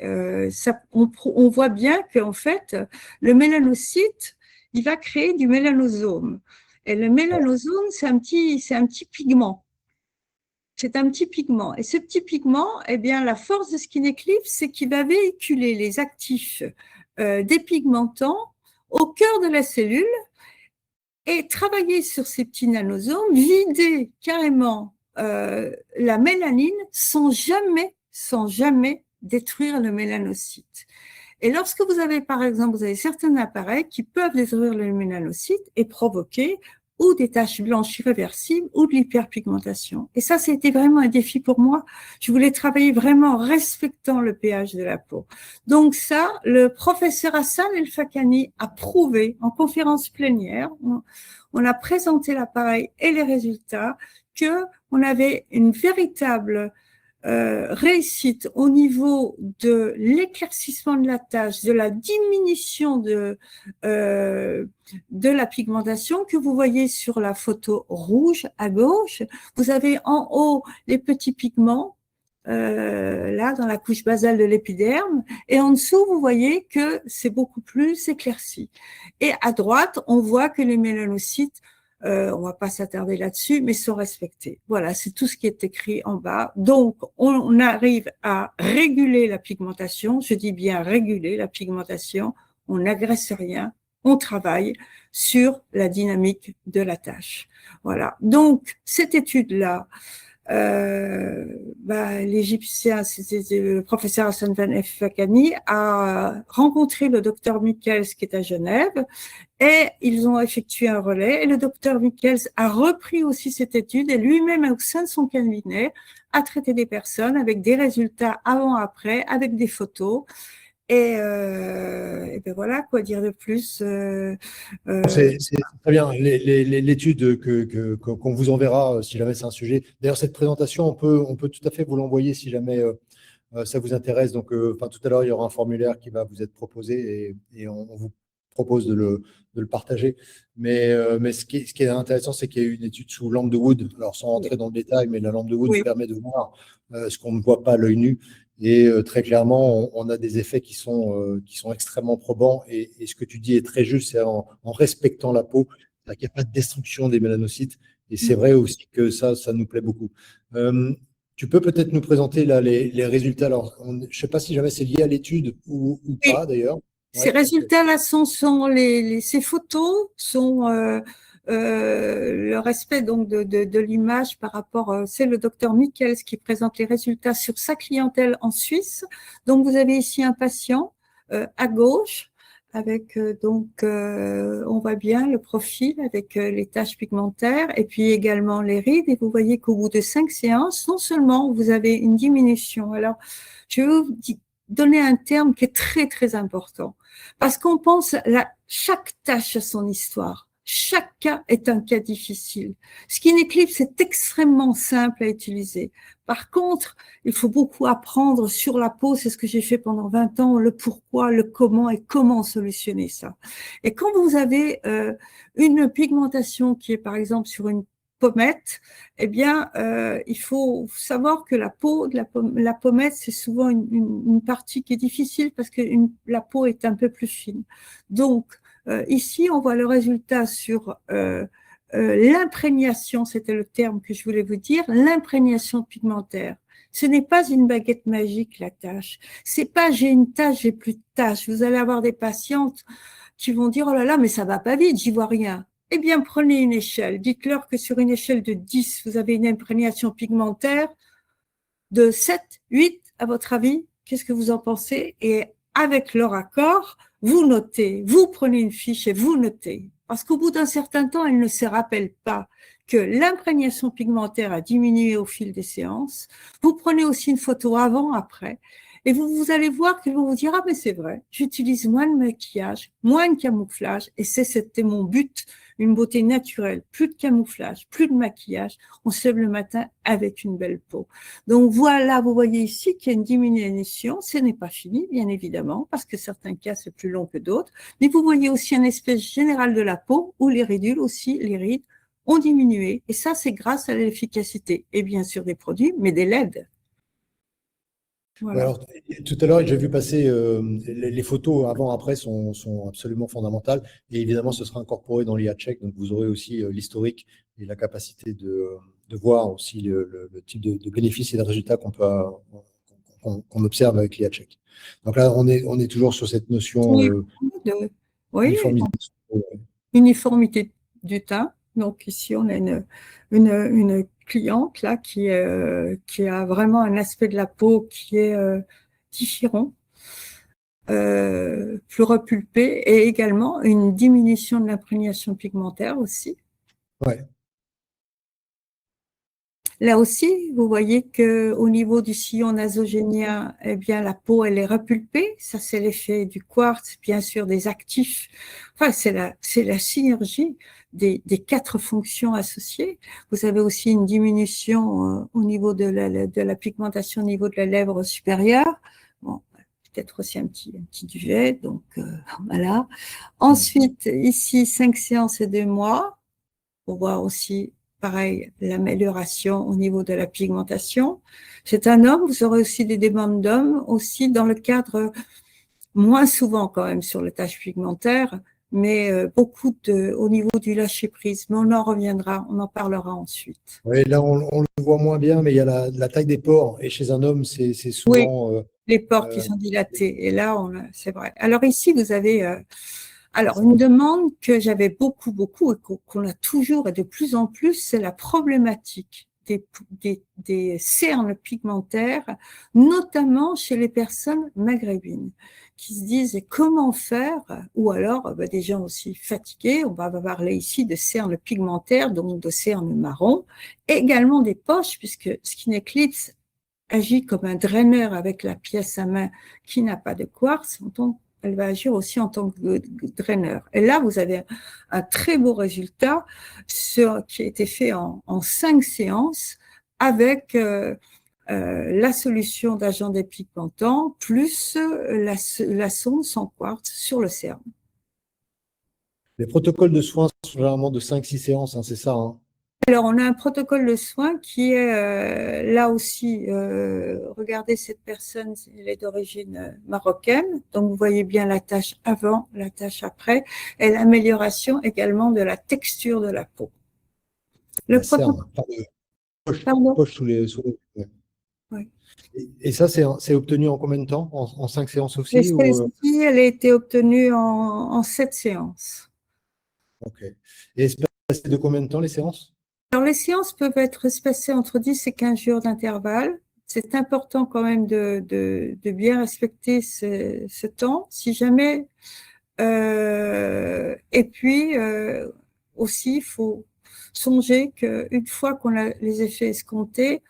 On voit bien qu'en fait, le mélanocyte, il va créer du mélanosome. Et le mélanosome, c'est un petit pigment. C'est un petit pigment. Et ce petit pigment, eh bien, la force de Skin Eclipse, c'est qu'il va véhiculer les actifs dépigmentants au cœur de la cellule et travailler sur ces petits nanosomes, vider carrément la mélanine sans jamais détruire le mélanocyte. Et lorsque vous avez, par exemple, vous avez certains appareils qui peuvent détruire le mélanocyte et provoquer ou des taches blanches irréversibles ou de l'hyperpigmentation. Et ça, c'était vraiment un défi pour moi. Je voulais travailler vraiment en respectant le pH de la peau. Donc ça, le professeur Hassan El Fakani a prouvé en conférence plénière, on a présenté l'appareil et les résultats, que on avait une véritable réussite au niveau de l'éclaircissement de la tache, de la diminution de la pigmentation que vous voyez sur la photo rouge à gauche. Vous avez en haut les petits pigments, là dans la couche basale de l'épiderme, et en dessous vous voyez que c'est beaucoup plus éclairci. Et à droite, on voit que les mélanocytes, on va pas s'attarder là-dessus, mais sont respectés. Voilà, c'est tout ce qui est écrit en bas. Donc, on arrive à réguler la pigmentation. Je dis bien réguler la pigmentation. On n'agresse rien. On travaille sur la dynamique de la tâche. Voilà. Donc, cette étude-là, l'Égyptien, c'était le professeur Hassan Van Fakani, a rencontré le docteur Michels qui est à Genève et ils ont effectué un relais et le docteur Michels a repris aussi cette étude et lui-même au sein de son cabinet a traité des personnes avec des résultats avant-après, avec des photos. Et ben voilà, quoi dire de plus. C'est très bien. L'étude qu'on vous enverra si jamais c'est un sujet. D'ailleurs, cette présentation, on peut tout à fait vous l'envoyer si jamais ça vous intéresse. Donc, tout à l'heure, il y aura un formulaire qui va vous être proposé et on vous propose de le partager. Mais ce qui est intéressant, c'est qu'il y a eu une étude sous lampe de Wood. Alors, sans rentrer dans le détail, mais la lampe de Wood Oui. permet de voir ce qu'on ne voit pas à l'œil nu. Et très clairement, on a des effets qui sont extrêmement probants. Et ce que tu dis est très juste, c'est en respectant la peau, qu'il n'y a pas de destruction des mélanocytes. Et c'est vrai aussi que ça nous plaît beaucoup. Tu peux peut-être nous présenter là les résultats. Alors, je ne sais pas si jamais c'est lié à l'étude ou pas d'ailleurs. Ces résultats-là ces photos sont le respect donc de l'image par rapport. C'est le docteur Michels qui présente les résultats sur sa clientèle en Suisse. Donc vous avez ici un patient à gauche avec on voit bien le profil avec les taches pigmentaires et puis également les rides. Et vous voyez qu'au bout de 5 séances, non seulement vous avez une diminution. Alors je vais vous donner un terme qui est très très important. Parce qu'on pense chaque tâche a son histoire. Chaque cas est un cas difficile. Skin Eclipse est extrêmement simple à utiliser. Par contre, il faut beaucoup apprendre sur la peau. C'est ce que j'ai fait pendant 20 ans, le pourquoi, le comment et comment solutionner ça. Et quand vous avez une pigmentation qui est par exemple sur une pommette, eh bien, il faut savoir que la peau de la pommette, c'est souvent une partie qui est difficile parce que la peau est un peu plus fine. Donc, ici, on voit le résultat sur l'imprégnation, c'était le terme que je voulais vous dire, l'imprégnation pigmentaire. Ce n'est pas une baguette magique, la tâche. C'est pas j'ai une tâche, j'ai plus de tâche. Vous allez avoir des patientes qui vont dire, oh là là, mais ça va pas vite, j'y vois rien. Eh bien, prenez une échelle. Dites-leur que sur une échelle de 10, vous avez une imprégnation pigmentaire de 7, 8, à votre avis. Qu'est-ce que vous en pensez? Et avec leur accord, vous notez, vous prenez une fiche et vous notez. Parce qu'au bout d'un certain temps, elles ne se rappellent pas que l'imprégnation pigmentaire a diminué au fil des séances. Vous prenez aussi une photo avant, après. Et vous allez voir qu'ils vont vous dire, ah mais c'est vrai, j'utilise moins de maquillage, moins de camouflage, et c'était mon but, une beauté naturelle, plus de camouflage, plus de maquillage, on se lève le matin avec une belle peau. Donc voilà, vous voyez ici qu'il y a une diminution, ce n'est pas fini, bien évidemment, parce que certains cas c'est plus long que d'autres, mais vous voyez aussi un aspect général de la peau, où les ridules aussi, les rides, ont diminué, et ça c'est grâce à l'efficacité, et bien sûr des produits, mais des LED. Ouais, Voilà. alors, tout à l'heure, j'ai vu passer les photos avant-après sont absolument fondamentales. Et évidemment, ce sera incorporé dans l'IA Check. Donc, vous aurez aussi l'historique et la capacité de voir aussi le type de bénéfices et de résultats qu'on observe avec l'IA Check. Donc là, on est toujours sur cette notion Oui, oui, uniformisation. uniformité du teint. Donc ici, on a une cliente là qui a vraiment un aspect de la peau qui est différent, plus repulpé, et également une diminution de l'imprégnation pigmentaire aussi. Ouais, Là aussi, vous voyez que au niveau du sillon nasogénien, eh bien, la peau, elle est repulpée. Ça, c'est l'effet du quartz, bien sûr, des actifs. Enfin, c'est la synergie des quatre fonctions associées. Vous avez aussi une diminution au niveau de la pigmentation au niveau de la lèvre supérieure. Bon, peut-être aussi un petit duvet. Donc, voilà. Ensuite, ici, 5 séances et 2 mois pour voir aussi, pareil, l'amélioration au niveau de la pigmentation. C'est un homme, vous aurez aussi des demandes d'hommes, aussi dans le cadre, moins souvent quand même sur les taches pigmentaires, mais beaucoup au niveau du lâcher-prise. Mais on en reviendra, on en parlera ensuite. ouais, là, on le voit moins bien, mais il y a la taille des pores. Et chez un homme, c'est Oui, souvent les pores qui euh, sont dilatés. Et là, c'est vrai. Alors ici, vous avez alors une demande que j'avais beaucoup et qu'on a toujours et de plus en plus, c'est la problématique des cernes pigmentaires, notamment chez les personnes maghrébines, qui se disent comment faire, ou alors des gens aussi fatigués. On va parler ici de cernes pigmentaires, donc de cernes marron, également des poches, puisque Skin Eclipse agit comme un draineur avec la pièce à main qui n'a pas de quartz, donc elle va agir aussi en tant que draineur. Et là, vous avez un très beau résultat qui a été fait en 5 séances avec la solution d'agent dépigmentant plus la sonde sans quartz sur le cerne. les protocoles de soins sont généralement de 5-6 séances, hein, c'est ça, hein. Alors, on a un protocole de soins qui est là aussi, regardez cette personne, elle est d'origine marocaine, donc vous voyez bien la tâche avant, la tâche après, et l'amélioration également de la texture de la peau. Le La protocole, cerne, pas de poche, pardon, poche ouais. oui. Et ça, c'est obtenu en combien de temps? En 5 séances Et aussi celle-ci, elle a été obtenue en 7 séances. Ok. Et espacé de combien de temps les séances? Alors, les séances peuvent être espacées entre 10 et 15 jours d'intervalle. C'est important quand même de bien respecter ce temps. Si jamais et puis aussi, il faut songer qu'une fois qu'on a les effets escomptés,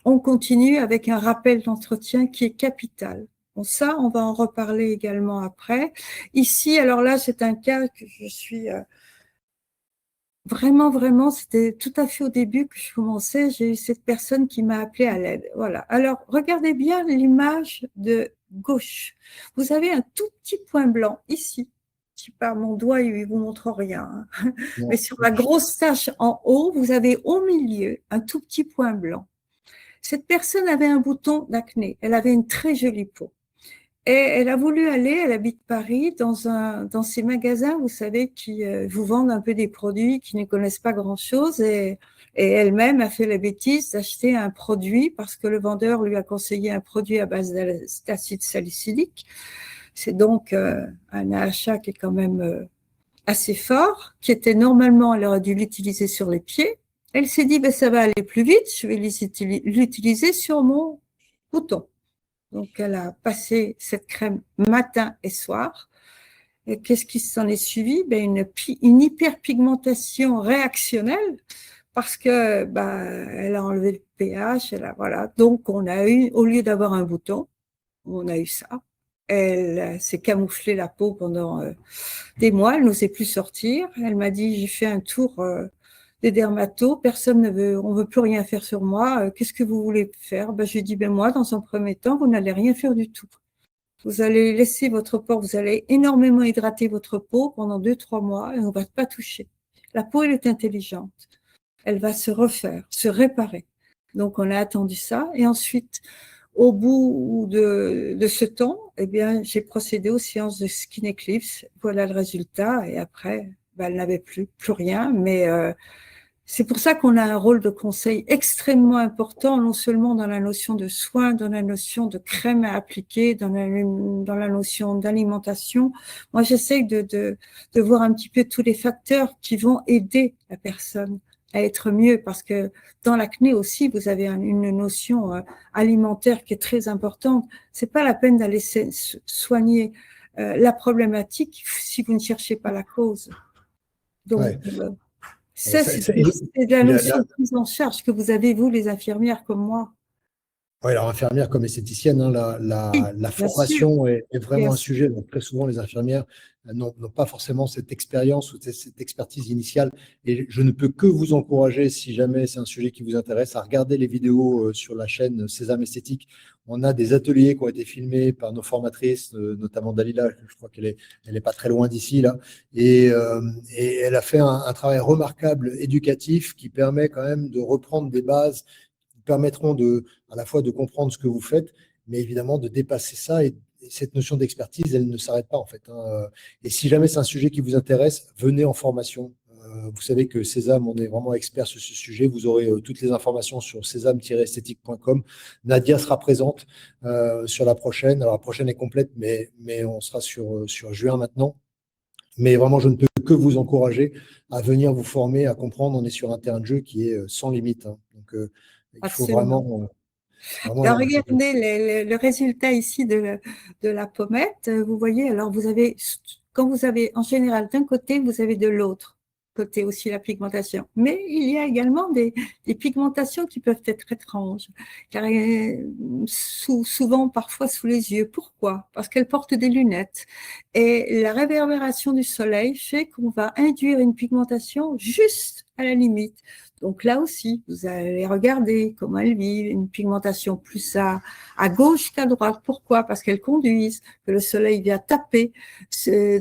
on continue avec un rappel d'entretien qui est capital. Bon, ça, on va en reparler également après. Ici, alors là, c'est un cas que je suis vraiment, c'était tout à fait au début que je commençais, j'ai eu cette personne qui m'a appelé à l'aide. Voilà. Alors, regardez bien l'image de gauche. Vous avez un tout petit point blanc ici. Si par mon doigt, il ne vous montre rien, hein. Mais Non. sur la grosse tache en haut, vous avez au milieu un tout petit point blanc. Cette personne avait un bouton d'acné. Elle avait une très jolie peau. Et elle a voulu aller, elle habite Paris, dans ces magasins, vous savez, qui vous vendent un peu des produits qui ne connaissent pas grand-chose. Et elle-même a fait la bêtise d'acheter un produit parce que le vendeur lui a conseillé un produit à base d'acide salicylique. C'est donc un AHA qui est quand même assez fort, qui était normalement, elle aurait dû l'utiliser sur les pieds. Elle s'est dit, ben, ça va aller plus vite, je vais l'utiliser sur mon bouton. Donc, elle a passé cette crème matin et soir. Et qu'est-ce qui s'en est suivi? Ben, une hyperpigmentation réactionnelle parce que elle a enlevé le pH. Voilà. Donc, on a eu, au lieu d'avoir un bouton, on a eu ça. Elle s'est camouflée la peau pendant des mois. Elle n'osait plus sortir. Elle m'a dit, j'ai fait un tour des dermatos, personne ne veut, on veut plus rien faire sur moi. Qu'est-ce que vous voulez faire? Je lui ai dit, moi, dans un premier temps, vous n'allez rien faire du tout. Vous allez laisser votre peau, vous allez énormément hydrater votre peau pendant 2-3 mois et on ne va pas toucher. La peau, elle est intelligente. Elle va se refaire, se réparer. Donc, on a attendu ça. Et ensuite, au bout de ce temps, eh bien, j'ai procédé aux séances de Skin Eclipse. Voilà le résultat. Et après, elle n'avait plus rien. Mais c'est pour ça qu'on a un rôle de conseil extrêmement important, non seulement dans la notion de soins, dans la notion de crème à appliquer, dans la notion d'alimentation. Moi, j'essaie de voir un petit peu tous les facteurs qui vont aider la personne à être mieux, parce que dans l'acné aussi, vous avez une notion alimentaire qui est très importante. C'est pas la peine d'aller soigner la problématique si vous ne cherchez pas la cause. Donc, Ouais. ça, c'est de la notion de prise en charge que vous avez, vous, les infirmières, comme moi. Oui, alors infirmière comme esthéticienne, hein, la formation est vraiment un sujet. Donc, très souvent, les infirmières n'ont pas forcément cette expérience ou cette expertise initiale. Et je ne peux que vous encourager, si jamais c'est un sujet qui vous intéresse, à regarder les vidéos sur la chaîne Sésame Esthétique. On a des ateliers qui ont été filmés par nos formatrices, notamment Dalila, je crois qu'elle est pas très loin d'ici, là. Et elle a fait un travail remarquable éducatif qui permet quand même de reprendre des bases permettront à la fois de comprendre ce que vous faites, mais évidemment de dépasser ça. Et cette notion d'expertise, elle ne s'arrête pas en fait, hein. Et si jamais c'est un sujet qui vous intéresse, venez en formation. Vous savez que Sésame, on est vraiment expert sur ce sujet. Vous aurez toutes les informations sur sésame-esthétique.com. Nadia sera présente sur la prochaine. Alors la prochaine est complète, mais on sera sur juin maintenant. Mais vraiment, je ne peux que vous encourager à venir vous former, à comprendre. On est sur un terrain de jeu qui est sans limite, hein. Donc, il faut vraiment. Alors, regardez le résultat ici de la pommette. Vous voyez, alors quand vous avez en général d'un côté, vous avez de l'autre côté aussi la pigmentation. Mais il y a également des pigmentations qui peuvent être étranges, car souvent, parfois sous les yeux. Pourquoi? Parce qu'elles portent des lunettes. Et la réverbération du soleil fait qu'on va induire une pigmentation juste à la limite. Donc là aussi, vous allez regarder comment elles vivent, une pigmentation plus à gauche qu'à droite. Pourquoi? Parce qu'elles conduisent, que le soleil vient taper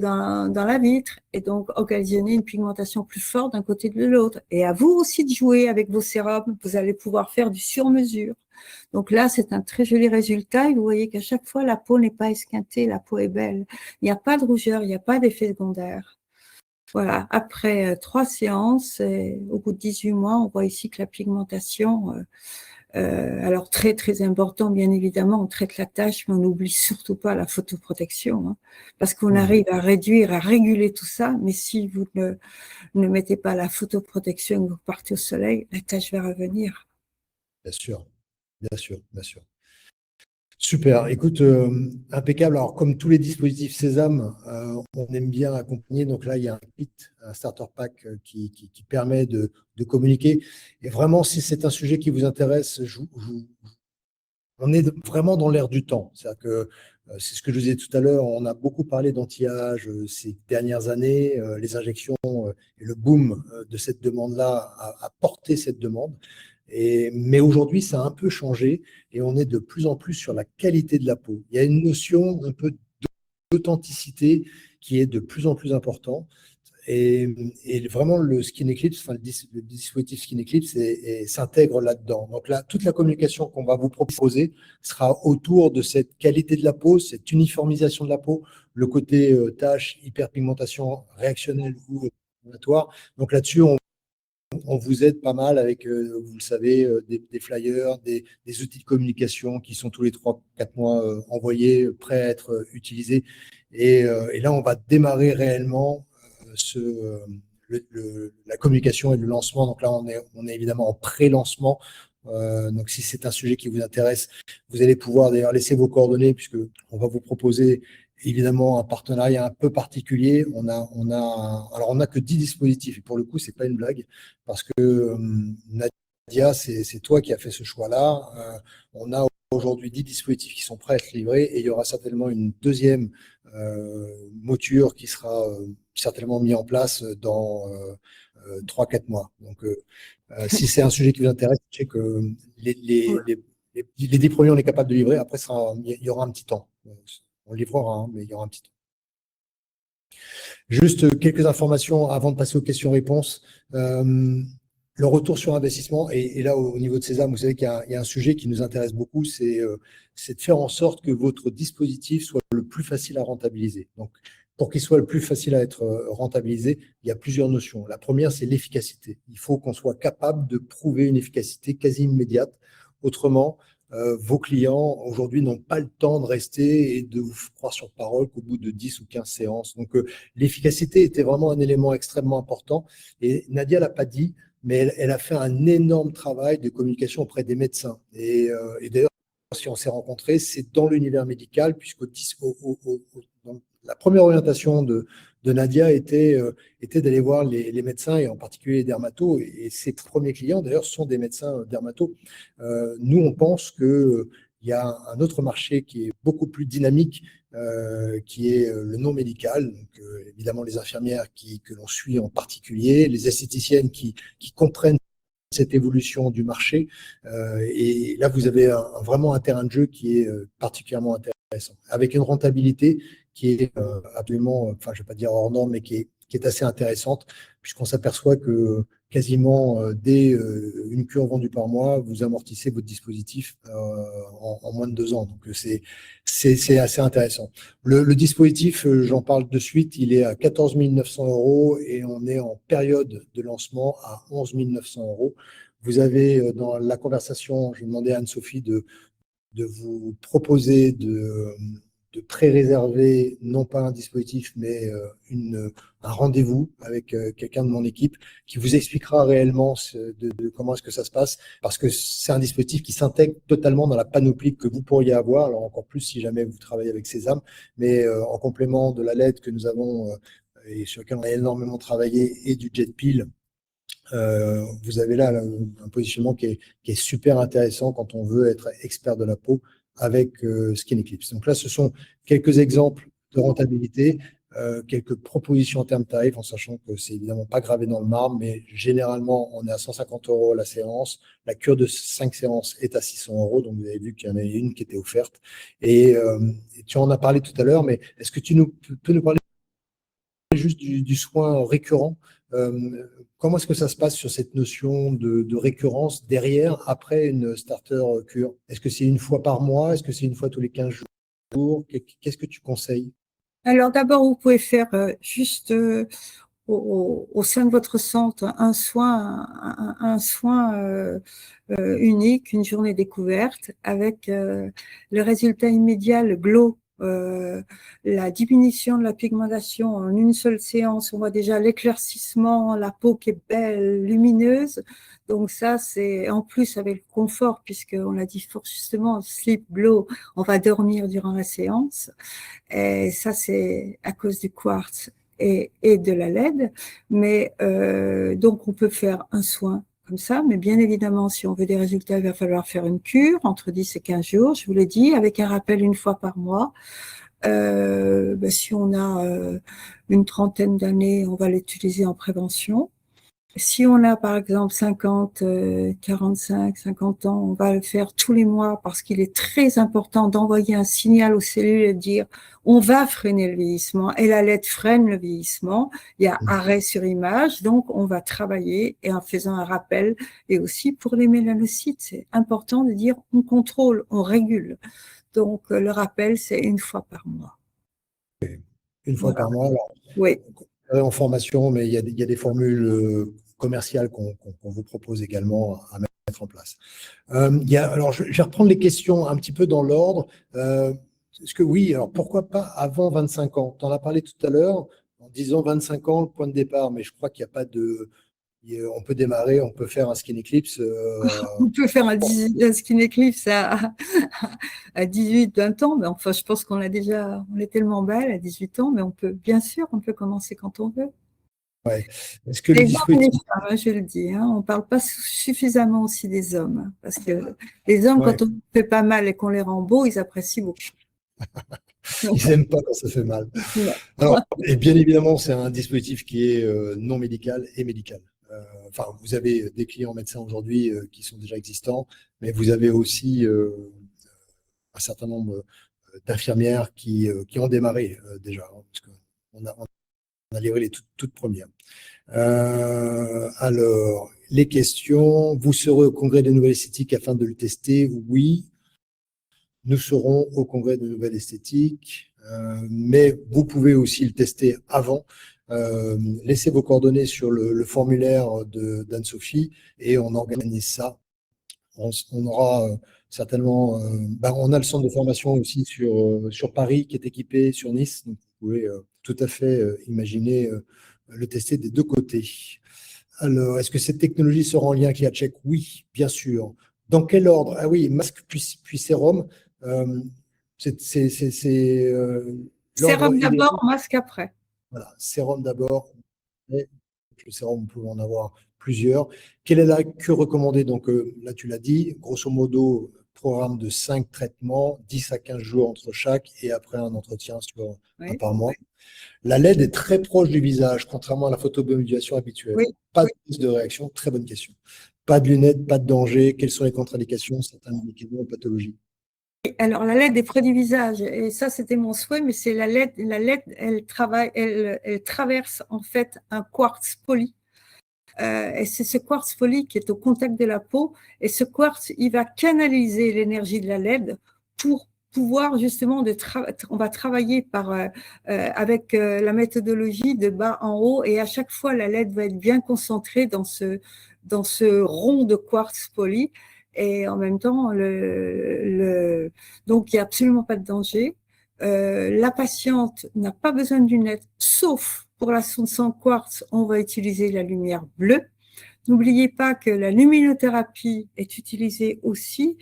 dans la vitre et donc occasionner une pigmentation plus forte d'un côté que de l'autre. Et à vous aussi de jouer avec vos sérums, vous allez pouvoir faire du sur-mesure. Donc là, c'est un très joli résultat et vous voyez qu'à chaque fois, la peau n'est pas esquintée, la peau est belle. Il n'y a pas de rougeur, il n'y a pas d'effet secondaire. Voilà, après 3 séances, au bout de 18 mois, on voit ici que la pigmentation, alors très très important, bien évidemment, on traite la tache, mais on n'oublie surtout pas la photoprotection, hein, parce qu'on arrive à réduire, à réguler tout ça, mais si vous ne mettez pas la photoprotection et que vous partez au soleil, la tache va revenir. Bien sûr, bien sûr, bien sûr. Super, écoute, impeccable. Alors, comme tous les dispositifs Sésame, on aime bien accompagner. Donc là, il y a un kit, un starter pack qui permet de communiquer. Et vraiment, si c'est un sujet qui vous intéresse, on est vraiment dans l'air du temps. C'est-à-dire que c'est ce que je vous disais tout à l'heure, on a beaucoup parlé d'anti-âge ces dernières années, les injections et le boom de cette demande-là a porté cette demande. Mais aujourd'hui, ça a un peu changé et on est de plus en plus sur la qualité de la peau. Il y a une notion un peu d'authenticité qui est de plus en plus importante. Et vraiment, le Skin Eclipse, enfin, le dispositif Skin Eclipse s'intègre là-dedans. Donc là, toute la communication qu'on va vous proposer sera autour de cette qualité de la peau, cette uniformisation de la peau, le côté tache, hyperpigmentation réactionnelle ou inflammatoire. Donc là-dessus, on vous aide pas mal avec, vous le savez, des flyers, des outils de communication qui sont tous les 3-4 mois envoyés, prêts à être utilisés. Et là, on va démarrer réellement la communication et le lancement. Donc là, on est évidemment en pré-lancement. Donc, si c'est un sujet qui vous intéresse, vous allez pouvoir d'ailleurs laisser vos coordonnées puisque on va vous proposer évidemment un partenariat un peu particulier. Alors on n'a que 10 dispositifs et pour le coup, c'est pas une blague parce que Nadia, c'est toi qui as fait ce choix-là. On a aujourd'hui 10 dispositifs qui sont prêts à être livrés et il y aura certainement une deuxième mouture qui sera certainement mise en place dans 3-4 mois. Donc, si c'est un sujet qui vous intéresse, je sais que les 10 premiers, on est capable de livrer. Après, il y aura un petit temps. On livrera, hein, mais il y aura un petit temps. Juste quelques informations avant de passer aux questions-réponses. le retour sur investissement, et là, au niveau de Sésame, vous savez qu'il y a un sujet qui nous intéresse beaucoup, c'est de faire en sorte que votre dispositif soit le plus facile à rentabiliser. Donc, pour qu'il soit le plus facile à être rentabilisé, il y a plusieurs notions. La première, c'est l'efficacité. Il faut qu'on soit capable de prouver une efficacité quasi immédiate. Autrement, vos clients, aujourd'hui, n'ont pas le temps de rester et de vous croire sur parole qu'au bout de 10 ou 15 séances. Donc, l'efficacité était vraiment un élément extrêmement important. Et Nadia l'a pas dit, mais elle a fait un énorme travail de communication auprès des médecins. Et d'ailleurs, si on s'est rencontrés, c'est dans l'univers médical, puisque la première orientation de Nadia était d'aller voir les médecins, et en particulier les dermatos. Et ses premiers clients, d'ailleurs, sont des médecins dermatos. Nous, on pense qu'il y a un autre marché qui est beaucoup plus dynamique, qui est le non médical. Donc, évidemment, les infirmières que l'on suit en particulier, les esthéticiennes qui comprennent cette évolution du marché. Et là, vous avez vraiment un terrain de jeu qui est particulièrement intéressant, avec une rentabilité qui est absolument, enfin, je ne vais pas dire hors norme, mais qui est assez intéressante, puisqu'on s'aperçoit que quasiment dès une cure vendue par mois, vous amortissez votre dispositif en moins de 2 ans. Donc, c'est assez intéressant. Le dispositif, j'en parle de suite, il est à 14 900 € et on est en période de lancement à 11 900 €. Vous avez dans la conversation, je demandais à Anne-Sophie de vous proposer de pré-réserver, non pas un dispositif, mais un rendez-vous avec quelqu'un de mon équipe qui vous expliquera réellement de comment est-ce que ça se passe, parce que c'est un dispositif qui s'intègre totalement dans la panoplie que vous pourriez avoir, alors encore plus si jamais vous travaillez avec Sésame, mais en complément de la LED que nous avons et sur lequel on a énormément travaillé, et du jet peel. Vous avez là un positionnement qui est super intéressant quand on veut être expert de la peau avec Skin Eclipse. Donc là, ce sont quelques exemples de rentabilité, quelques propositions en termes de tarifs, en sachant que c'est évidemment pas gravé dans le marbre, mais généralement, on est à 150 € la séance. La cure de 5 séances est à 600 €, donc vous avez vu qu'il y en a une qui était offerte. Et tu en as parlé tout à l'heure, mais est-ce que tu peux nous parler juste du soin récurrent? Comment est-ce que ça se passe sur cette notion de récurrence derrière, après une starter cure? Est-ce que c'est une fois par mois? Est-ce que c'est une fois tous les 15 jours? Qu'est-ce que tu conseilles? Alors d'abord, vous pouvez faire juste au sein de votre centre un soin unique, une journée découverte, avec le résultat immédiat, le glow, la diminution de la pigmentation en une seule séance. On voit déjà l'éclaircissement, la peau qui est belle, lumineuse. Donc ça, c'est en plus avec le confort, puisqu'on l'a dit fort justement, sleep glow, on va dormir durant la séance. Et ça, c'est à cause du quartz et de la LED. Mais donc, on peut faire un soin comme ça, mais bien évidemment, si on veut des résultats, il va falloir faire une cure entre 10 et 15 jours, je vous l'ai dit, avec un rappel une fois par mois. Si on a une trentaine d'années, on va l'utiliser en prévention. Si on a par exemple 50, 45, 50 ans, on va le faire tous les mois, parce qu'il est très important d'envoyer un signal aux cellules et de dire on va freiner le vieillissement, et la LED freine le vieillissement. Il y a arrêt sur image, donc on va travailler, et en faisant un rappel. Et aussi pour les mélanocytes, c'est important de dire on contrôle, on régule. Donc le rappel, c'est une fois par mois. Une fois par mois, alors, Oui. en formation, mais il y a des formules commerciales qu'on vous propose également à mettre en place. Alors, je vais reprendre les questions un petit peu dans l'ordre. Est-ce que oui, alors pourquoi pas avant 25 ans? Tu en as parlé tout à l'heure en disant 25 ans, le point de départ, mais je crois qu'il n'y a pas de. On peut démarrer, on peut faire un Skin Eclipse. On peut faire un Skin Eclipse à 18, 20 ans, mais enfin, je pense on est tellement belle à 18 ans, mais bien sûr, on peut commencer quand on veut. Ouais. Est-ce que le Les hommes et les dispositif. femmes, je le dis, on ne parle pas suffisamment aussi des hommes, parce que les hommes, Ouais. quand on fait pas mal et qu'on les rend beaux, ils apprécient beaucoup. Ils n'aiment pas quand ça fait mal. Alors, et bien évidemment, c'est un dispositif qui est non médical et médical. Enfin, vous avez des clients médecins aujourd'hui qui sont déjà existants, mais vous avez aussi un certain nombre d'infirmières qui ont démarré déjà, hein, parce qu'on a livré les toutes premières. Alors, les questions. Vous serez au congrès des nouvelles esthétiques afin de le tester? Oui. Nous serons au congrès de nouvelles esthétiques, mais vous pouvez aussi le tester avant. Laissez vos coordonnées sur le formulaire d'Anne-Sophie et on organise ça. On aura certainement, on a le centre de formation aussi sur Paris qui est équipé sur Nice, donc vous pouvez tout à fait imaginer le tester des deux côtés. Alors, est-ce que cette technologie sera en lien avec l'IA-Check? Oui, bien sûr. Dans quel ordre? Ah oui, masque puis sérum. C'est l'ordre Sérum idéal. d'abord, masque après. Voilà, sérum d'abord. Le sérum, vous pouvez en avoir plusieurs. Quelle est la cure recommandée? Donc là, tu l'as dit, grosso modo, programme de 5 traitements, 10 à 15 jours entre chaque, et après un entretien sur un par mois. La LED est très proche du visage, contrairement à la photobiomodulation habituelle. Oui. Pas de prise de réaction, très bonne question. Pas de lunettes, pas de danger. Quelles sont les contre-indications, certains médicaments ou pathologies? Alors, la LED est près du visage, et ça, c'était mon souhait, mais c'est la LED. La LED, elle traverse en fait un quartz poli. Et c'est ce quartz poli qui est au contact de la peau, et ce quartz, il va canaliser l'énergie de la LED pour pouvoir justement, on va travailler avec la méthodologie de bas en haut, et à chaque fois, la LED va être bien concentrée dans ce rond de quartz poli. Et en même temps, donc il n'y a absolument pas de danger. La patiente n'a pas besoin de lunettes, sauf pour la sonde sans quartz, on va utiliser la lumière bleue. N'oubliez pas que la luminothérapie est utilisée aussi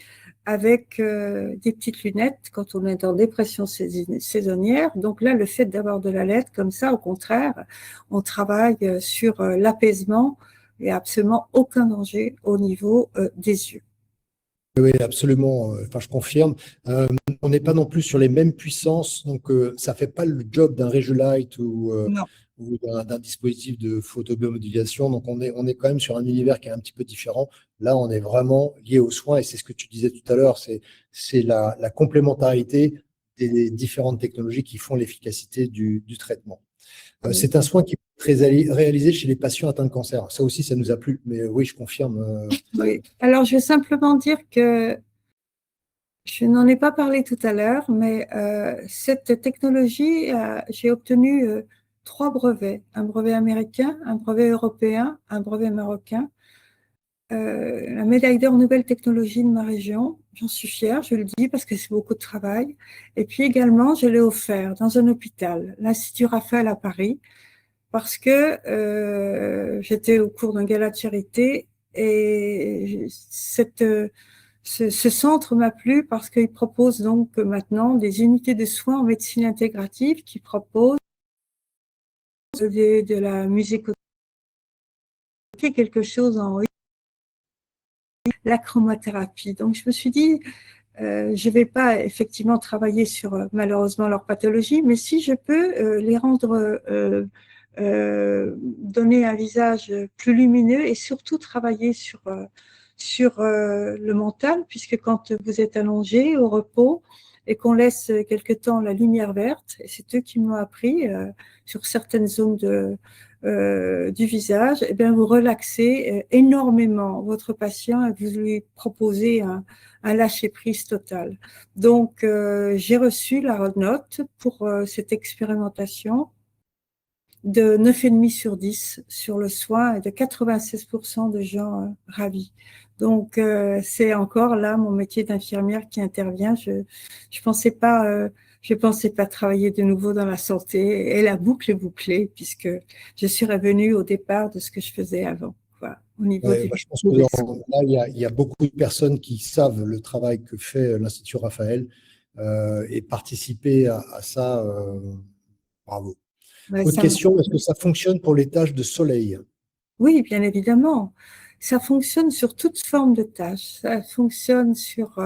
avec des petites lunettes quand on est en dépression saisonnière. Donc là, le fait d'avoir de la LED comme ça, au contraire, on travaille sur l'apaisement et absolument aucun danger au niveau des yeux. Oui, absolument. Enfin, je confirme. On n'est pas non plus sur les mêmes puissances, donc ça ne fait pas le job d'un Régulite ou d'un dispositif de photobiomodulation. Donc, on est quand même sur un univers qui est un petit peu différent. Là, on est vraiment lié aux soins, et c'est ce que tu disais tout à l'heure, c'est la complémentarité des différentes technologies qui font l'efficacité du traitement. C'est un soin qui est très réalisé chez les patients atteints de cancer. Ça aussi, ça nous a plu, mais oui, je confirme. Oui. Alors, je vais simplement dire que je n'en ai pas parlé tout à l'heure, mais cette technologie, j'ai obtenu 3 brevets. Un brevet américain, un brevet européen, un brevet marocain. La médaille d'or nouvelle technologie de ma région, j'en suis fière, je le dis parce que c'est beaucoup de travail. Et puis également, je l'ai offert dans un hôpital, l'Institut Raphaël à Paris, parce que j'étais au cours d'un gala de charité, et ce centre m'a plu parce qu'il propose donc maintenant des unités de soins en médecine intégrative qui proposent de la musique, quelque chose en la chromothérapie. Donc je me suis dit, je ne vais pas effectivement travailler sur malheureusement leur pathologie, mais si je peux les rendre, donner un visage plus lumineux, et surtout travailler sur le mental, puisque quand vous êtes allongé au repos et qu'on laisse quelque temps la lumière verte, et c'est eux qui m'ont appris sur certaines zones du visage, et bien vous relaxez énormément votre patient et vous lui proposez un lâcher-prise total. Donc, j'ai reçu la note pour cette expérimentation de 9,5 sur 10 sur le soin, et de 96% de gens ravis. Donc, c'est encore là mon métier d'infirmière qui intervient. Je pensais pas travailler de nouveau dans la santé, et la boucle est bouclée puisque je suis revenue au départ de ce que je faisais avant. Voilà, au niveau Ouais, je pense que là, il y a beaucoup de personnes qui savent le travail que fait l'Institut Raphaël, et participer à ça, bravo. Autre question, est-ce que ça fonctionne pour les taches de soleil? Oui, bien évidemment. Ça fonctionne sur toute forme de taches. Ça fonctionne sur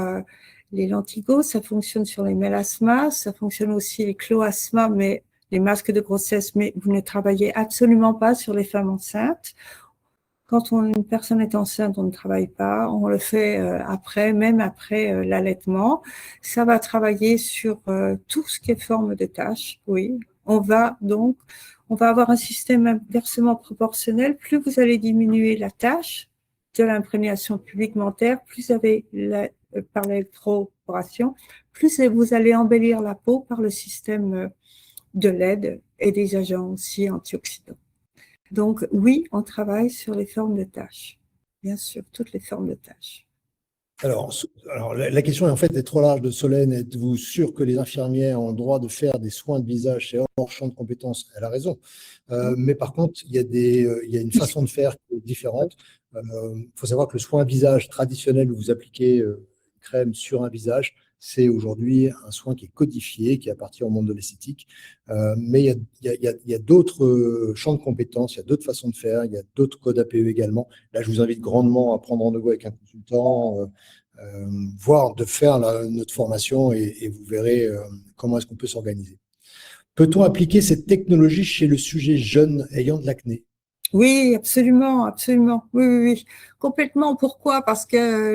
les lentigos, ça fonctionne sur les mélasmas, ça fonctionne aussi les cloasmas, mais les masques de grossesse, mais vous ne travaillez absolument pas sur les femmes enceintes. Quand une personne est enceinte, on ne travaille pas, on le fait après, même après l'allaitement. Ça va travailler sur tout ce qui est forme de taches, oui. On va avoir un système inversement proportionnel. Plus vous allez diminuer la tâche, de l'imprégnation pigmentaire, plus vous avez par l'électroporation, plus vous allez embellir la peau par le système de l'aide et des agents aussi antioxydants. Donc oui, on travaille sur les formes de taches, bien sûr, toutes les formes de taches. Alors, la question est en fait est trop large de Solène. Êtes-vous sûr que les infirmières ont le droit de faire des soins de visage? C'est hors champ de compétences. Elle a raison. Mais par contre, il y a une façon de faire qui est différente. Il faut savoir que le soin visage traditionnel où vous appliquez une crème sur un visage, c'est aujourd'hui un soin qui est codifié, qui appartient au monde de l'esthétique. Mais il y a d'autres champs de compétences, il y a d'autres façons de faire, il y a d'autres codes APE également. Là, je vous invite grandement à prendre rendez-vous avec un consultant, voire de faire notre formation et vous verrez comment est-ce qu'on peut s'organiser. Peut-on appliquer cette technologie chez le sujet jeune ayant de l'acné? Oui, absolument, absolument. Oui, oui, oui. Complètement. Pourquoi? Parce que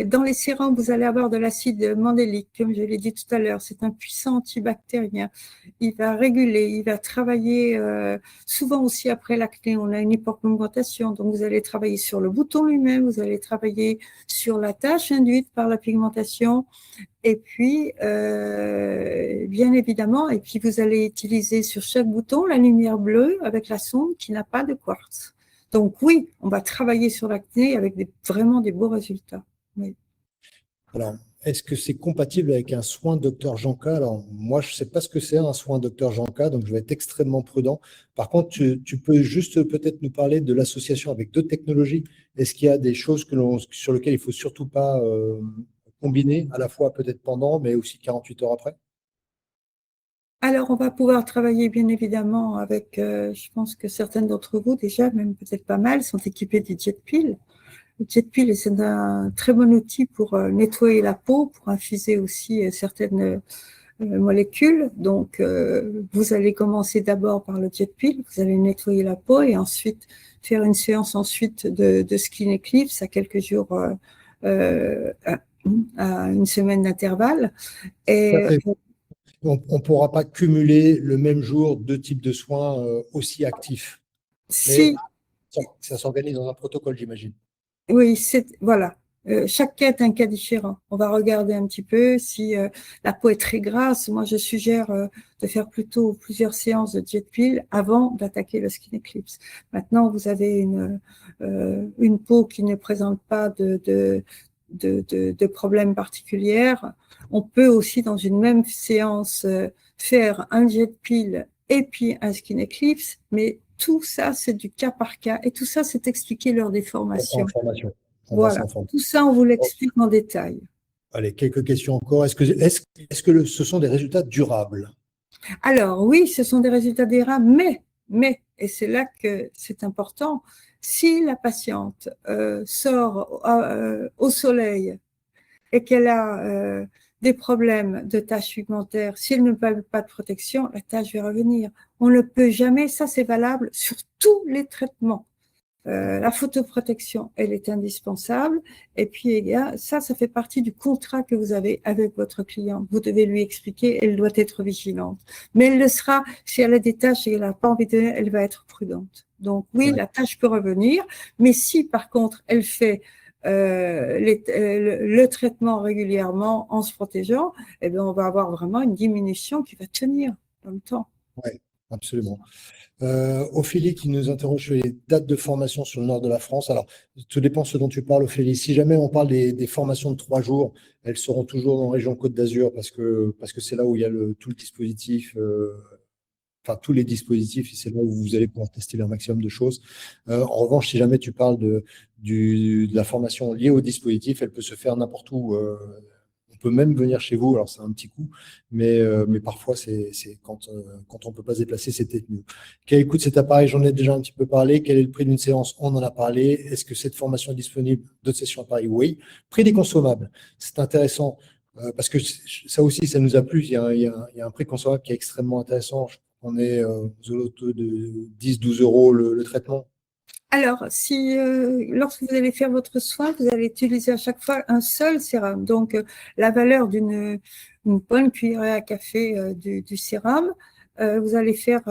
dans les sérums, vous allez avoir de l'acide mandélique, comme je l'ai dit tout à l'heure. C'est un puissant antibactérien. Il va réguler, il va travailler. Souvent aussi après l'acné, on a une hyperpigmentation. Donc, vous allez travailler sur le bouton lui-même, vous allez travailler sur la tache induite par la pigmentation. Et puis, bien évidemment, et puis vous allez utiliser sur chaque bouton la lumière bleue avec la sonde qui n'a pas de quartz. Donc oui, on va travailler sur l'acné avec vraiment des beaux résultats. Oui. Alors, est-ce que c'est compatible avec un soin Dr Janka? Alors, moi, je ne sais pas ce que c'est un soin Dr Janka, donc je vais être extrêmement prudent. Par contre, tu peux juste peut-être nous parler de l'association avec d'autres technologies. Est-ce qu'il y a des choses sur lesquelles il ne faut surtout pas combiner, à la fois peut-être pendant, mais aussi 48 heures après? Alors, on va pouvoir travailler bien évidemment avec, je pense que certaines d'entre vous déjà, même peut-être pas mal, sont équipées du jet peel. Le jet peel, c'est un très bon outil pour nettoyer la peau, pour infuser aussi certaines molécules. Donc, vous allez commencer d'abord par le jet peel, vous allez nettoyer la peau et ensuite faire une séance ensuite de skin eclipse à quelques jours, à une semaine d'intervalle. Et On ne pourra pas cumuler le même jour deux types de soins aussi actifs. Mais si ça s'organise dans un protocole, j'imagine. Oui, voilà. Chaque cas est un cas différent. On va regarder un petit peu si la peau est très grasse. Moi, je suggère de faire plutôt plusieurs séances de jet peel avant d'attaquer le skin eclipse. Maintenant, vous avez une peau qui ne présente pas de problème particulier. On peut aussi, dans une même séance, faire un jet peel et puis un skin eclipse, mais tout ça, c'est du cas par cas. Et tout ça, c'est expliqué lors des formations. On va Voilà. s'informer. Tout ça, on vous l'explique en détail. Allez, quelques questions encore. Est-ce que ce sont des résultats durables? Alors, oui, ce sont des résultats durables, mais, et c'est là que c'est important, si la patiente sort au soleil et qu'elle a des problèmes de taches pigmentaires, si elle ne peut pas de protection, la tache va revenir. On ne peut jamais, ça c'est valable sur tous les traitements. La photoprotection, elle est indispensable. Et puis, ça fait partie du contrat que vous avez avec votre client. Vous devez lui expliquer, elle doit être vigilante. Mais elle le sera, si elle a des tâches et elle n'a pas envie de, elle va être prudente. Donc oui, la tâche peut revenir, mais si par contre elle fait le traitement régulièrement en se protégeant, eh bien, on va avoir vraiment une diminution qui va tenir dans le temps. Oui, absolument. Ophélie qui nous interroge sur les dates de formation sur le nord de la France. Alors, tout dépend de ce dont tu parles, Ophélie. Si jamais on parle des formations de 3 jours, elles seront toujours en région Côte d'Azur parce que c'est là où il y a tout le dispositif, enfin tous les dispositifs, et c'est là où vous allez pouvoir tester le maximum de choses. En revanche, si jamais tu parles de la formation liée au dispositif, elle peut se faire n'importe où. On peut même venir chez vous, alors c'est un petit coup, mais parfois, c'est quand on ne peut pas se déplacer, c'est peut-être mieux. Quel coût de cet appareil? J'en ai déjà un petit peu parlé. Quel est le prix d'une séance? On en a parlé. Est-ce que cette formation est disponible? D'autres sessions à Paris? Oui. Prix des consommables, c'est intéressant parce que ça aussi, ça nous a plu. Il y a un prix consommable qui est extrêmement intéressant. On est aux alentours de 10-12 euros le traitement. Alors, si lorsque vous allez faire votre soin, vous allez utiliser à chaque fois un seul sérum. Donc, la valeur d'une bonne cuillerée à café du sérum, vous allez faire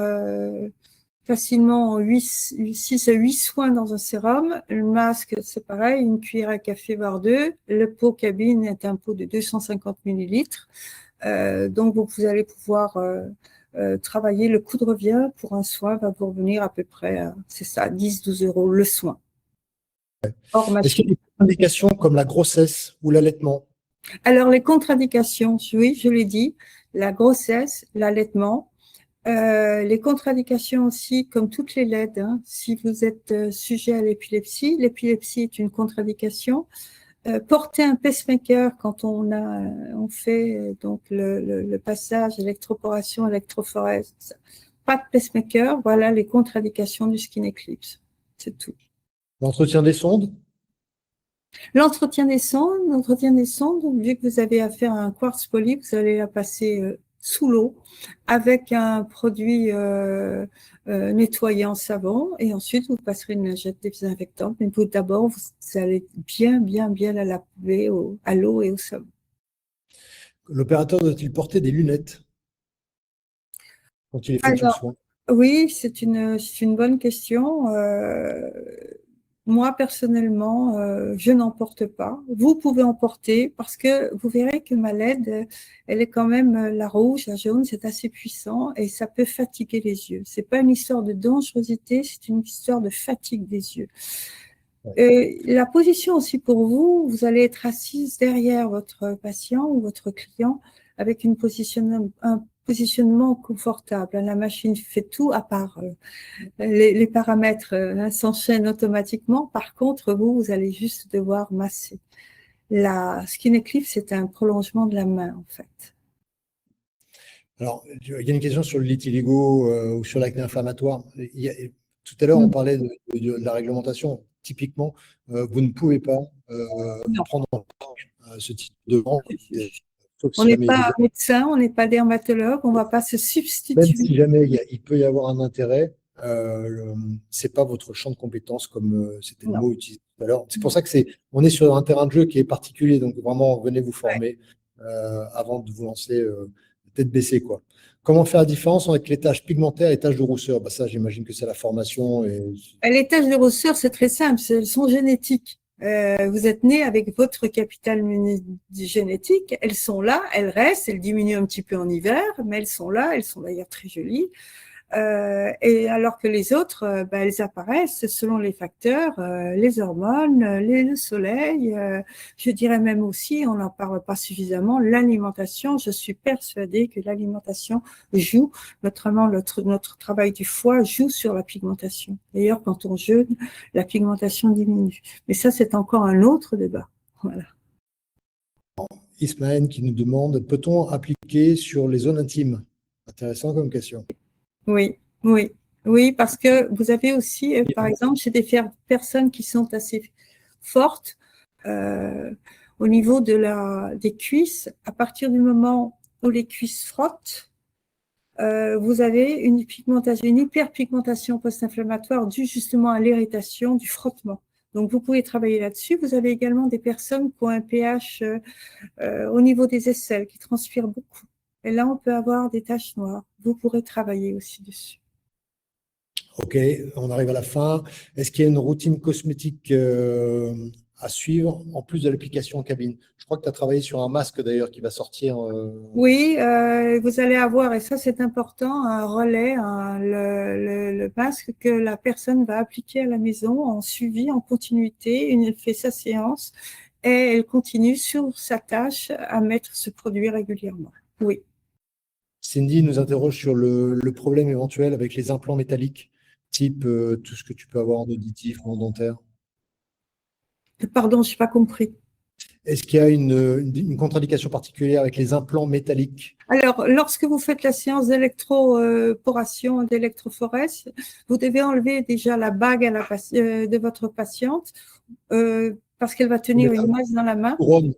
facilement 6 à 8 soins dans un sérum. Le masque, c'est pareil, une cuillère à café, voire deux. Le pot cabine est un pot de 250 millilitres. Donc, vous allez pouvoir travailler. Le coût de revient pour un soin va vous revenir à peu près, c'est ça, 10-12 euros le soin. Hors Est-ce qu'il y a des indications comme la grossesse ou l'allaitement? Alors, les contre-indications, oui, je l'ai dit, la grossesse, l'allaitement. Les contre-indications aussi, comme toutes les LED, hein, si vous êtes sujet à l'épilepsie est une contre-indication. Porter un pacemaker quand on fait donc le passage électroporation, électrophorèse, pas de pacemaker, voilà les contre-indications du skin eclipse, c'est tout. L'entretien des sondes? L'entretien des sondes, vu que vous avez affaire à un quartz poly, vous allez la passer sous l'eau avec un produit nettoyant savon et ensuite vous passerez une lingette désinfectante. Mais d'abord, vous allez bien la laver à l'eau et au savon. L'opérateur doit-il porter des lunettes quand il effectue le soin? Oui, c'est une bonne question. Moi, personnellement, je n'en porte pas. Vous pouvez en porter parce que vous verrez que ma LED, elle est quand même la rouge, la jaune, c'est assez puissant et ça peut fatiguer les yeux. C'est pas une histoire de dangerosité, c'est une histoire de fatigue des yeux. La position aussi pour vous, vous allez être assise derrière votre patient ou votre client avec un positionnement confortable. La machine fait tout à part les paramètres s'enchaînent automatiquement. Par contre, vous allez juste devoir masser. La skin eclipse, c'est un prolongement de la main, en fait. Alors, il y a une question sur le vitiligo ou sur l'acné inflammatoire. Tout à l'heure, on parlait de la réglementation. Typiquement, vous ne pouvez pas prendre en charge ce type de vent. On n'est pas médecin, on n'est pas dermatologue, on ne va pas se substituer. Même si jamais il peut y avoir un intérêt, ce n'est pas votre champ de compétences comme c'était le mot utilisé tout à l'heure. C'est pour ça que on est sur un terrain de jeu qui est particulier. Donc vraiment, venez vous former avant de vous lancer tête baissée, quoi. Comment faire la différence avec les taches pigmentaires et les taches de rousseur? Ça, j'imagine que c'est la formation. Les taches de rousseur, c'est très simple, elles sont génétiques. Vous êtes né avec votre capital génétique, elles sont là, elles restent, elles diminuent un petit peu en hiver, mais elles sont là, elles sont d'ailleurs très jolies. Et alors que les autres, elles apparaissent selon les facteurs, les hormones, le soleil, je dirais même aussi, on n'en parle pas suffisamment, l'alimentation. Je suis persuadée que l'alimentation joue, notamment notre travail du foie joue sur la pigmentation. D'ailleurs, quand on jeûne, la pigmentation diminue. Mais ça, c'est encore un autre débat. Voilà. Ismaël qui nous demande, peut-on appliquer sur les zones intimes? Intéressant comme question. Oui, parce que vous avez aussi, par exemple, chez des personnes qui sont assez fortes au niveau des cuisses, à partir du moment où les cuisses frottent, vous avez une hyperpigmentation post-inflammatoire due justement à l'irritation du frottement. Donc, vous pouvez travailler là-dessus. Vous avez également des personnes qui ont un pH au niveau des aisselles, qui transpirent beaucoup. Et là, on peut avoir des taches noires. Vous pourrez travailler aussi dessus. Ok, on arrive à la fin. Est-ce qu'il y a une routine cosmétique à suivre en plus de l'application en cabine? Je crois que tu as travaillé sur un masque d'ailleurs qui va sortir. Oui, vous allez avoir, et ça c'est important, un relais, le masque que la personne va appliquer à la maison en suivi, en continuité. Elle fait sa séance et elle continue sur sa tâche à mettre ce produit régulièrement. Oui. Cindy nous interroge sur le problème éventuel avec les implants métalliques, type tout ce que tu peux avoir en auditif ou en dentaire. Pardon, je n'ai pas compris. Est-ce qu'il y a une contre-indication particulière avec les implants métalliques? Alors, lorsque vous faites la séance d'électroporation, d'électrophorèse, vous devez enlever déjà la bague de votre patiente parce qu'elle va tenir une masse dans la main.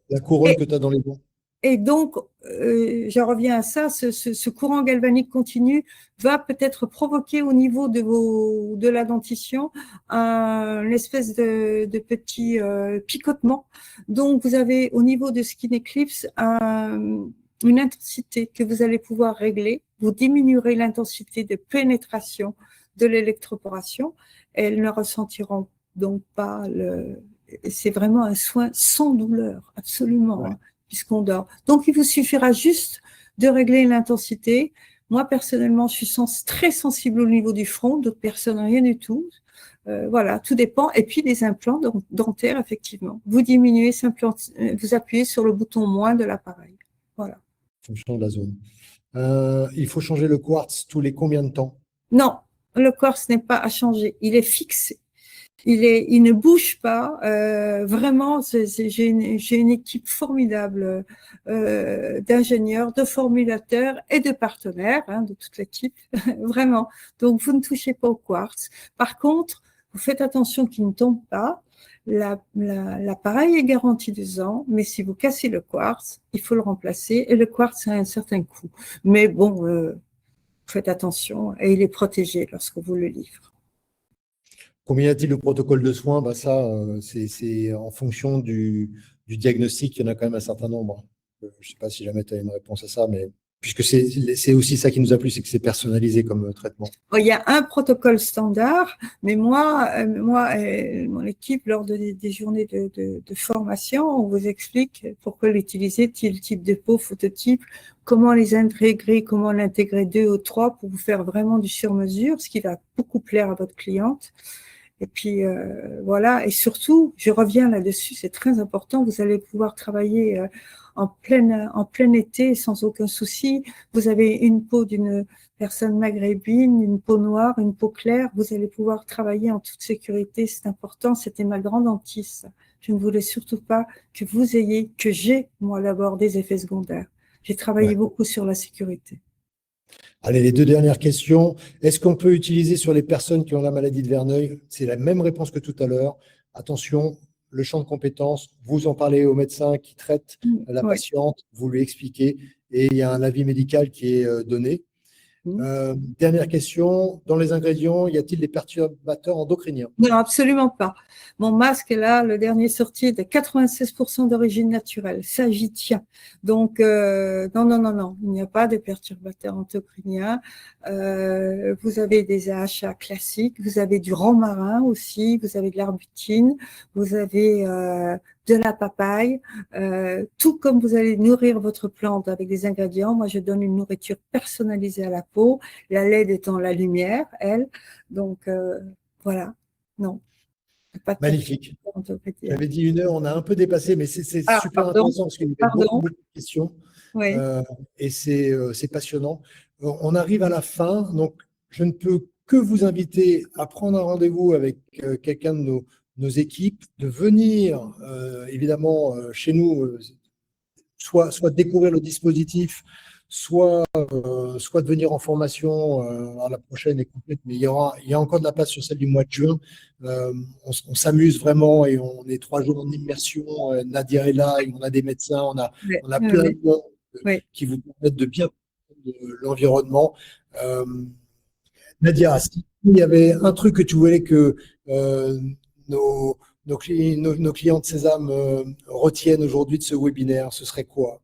La couronne que tu as dans les dents. Et donc, j'en reviens à ça, ce courant galvanique continu va peut-être provoquer au niveau de la dentition une espèce de petit picotement. Donc, vous avez au niveau de Skin Eclipse une intensité que vous allez pouvoir régler. Vous diminuerez l'intensité de pénétration de l'électroporation. Elles ne ressentiront donc pas c'est vraiment un soin sans douleur, absolument, hein, puisqu'on dort. Donc, il vous suffira juste de régler l'intensité. Moi, personnellement, je suis très sensible au niveau du front, d'autres personnes, rien du tout. Voilà, tout dépend. Et puis, des implants dentaires, effectivement. Vous diminuez, vous appuyez sur le bouton moins de l'appareil. Voilà. Fonction de la zone. Il faut changer le quartz tous les combien de temps? Non, le quartz n'est pas à changer. Il est fixé. Il ne bouge pas. Vraiment, j'ai une équipe formidable d'ingénieurs, de formulateurs et de partenaires, hein, de toute l'équipe, vraiment. Donc, vous ne touchez pas au quartz. Par contre, vous faites attention qu'il ne tombe pas. L'appareil est garanti 2 ans, mais si vous cassez le quartz, il faut le remplacer. Et le quartz a un certain coût. Mais bon, faites attention et il est protégé lorsque vous le livrez. Combien y a-t-il de protocoles de soins? Bah ça, c'est en fonction du diagnostic, il y en a quand même un certain nombre. Je ne sais pas si jamais tu as une réponse à ça, mais puisque c'est aussi ça qui nous a plu, c'est que c'est personnalisé comme traitement. Il y a un protocole standard, mais moi et mon équipe, lors des journées de formation, on vous explique pourquoi l'utiliser, tel type de peau, phototype, comment les intégrer, comment l'intégrer 2 ou 3 pour vous faire vraiment du sur-mesure, ce qui va beaucoup plaire à votre cliente. Et puis, voilà. Et surtout, je reviens là-dessus, c'est très important, vous allez pouvoir travailler en plein été sans aucun souci. Vous avez une peau d'une personne maghrébine, une peau noire, une peau claire, vous allez pouvoir travailler en toute sécurité, c'est important. C'était ma grande hantise. Je ne voulais surtout pas que j'ai, moi d'abord, des effets secondaires. J'ai travaillé beaucoup sur la sécurité. Allez, les 2 dernières questions. Est-ce qu'on peut utiliser sur les personnes qui ont la maladie de Verneuil? C'est la même réponse que tout à l'heure. Attention, le champ de compétences, vous en parlez au médecin qui traite la patiente, vous lui expliquez et il y a un avis médical qui est donné. Dernière question, dans les ingrédients, y a-t-il des perturbateurs endocriniens? Non, absolument pas. Mon masque est là, le dernier sorti est de 96% d'origine naturelle. Ça, j'y tiens. Donc, non. Il n'y a pas de perturbateurs endocriniens. Vous avez des AHA classiques, vous avez du romarin aussi, vous avez de l'arbutine, vous avez de la papaye, tout comme vous allez nourrir votre plante avec des ingrédients. Moi, je donne une nourriture personnalisée à la peau, la LED étant la lumière, elle. Donc, voilà, non. Pas de Magnifique. J'avais dit 1 heure, on a un peu dépassé, mais c'est super intéressant parce qu'il y avait beaucoup de questions. Oui. Et c'est passionnant. On arrive à la fin, donc je ne peux que vous inviter à prendre un rendez-vous avec quelqu'un de nos équipes, de venir évidemment chez nous, soit découvrir le dispositif, soit de venir en formation. Alors la prochaine est complète, mais il y a encore de la place sur celle du mois de juin. On s'amuse vraiment et on est 3 jours en immersion. Nadia est là, et on a des médecins, on a plein de monde qui vous permettent de bien comprendre l'environnement. Nadia, s'il y avait un truc que tu voulais que nos clients de Sésame retiennent aujourd'hui de ce webinaire, ce serait quoi?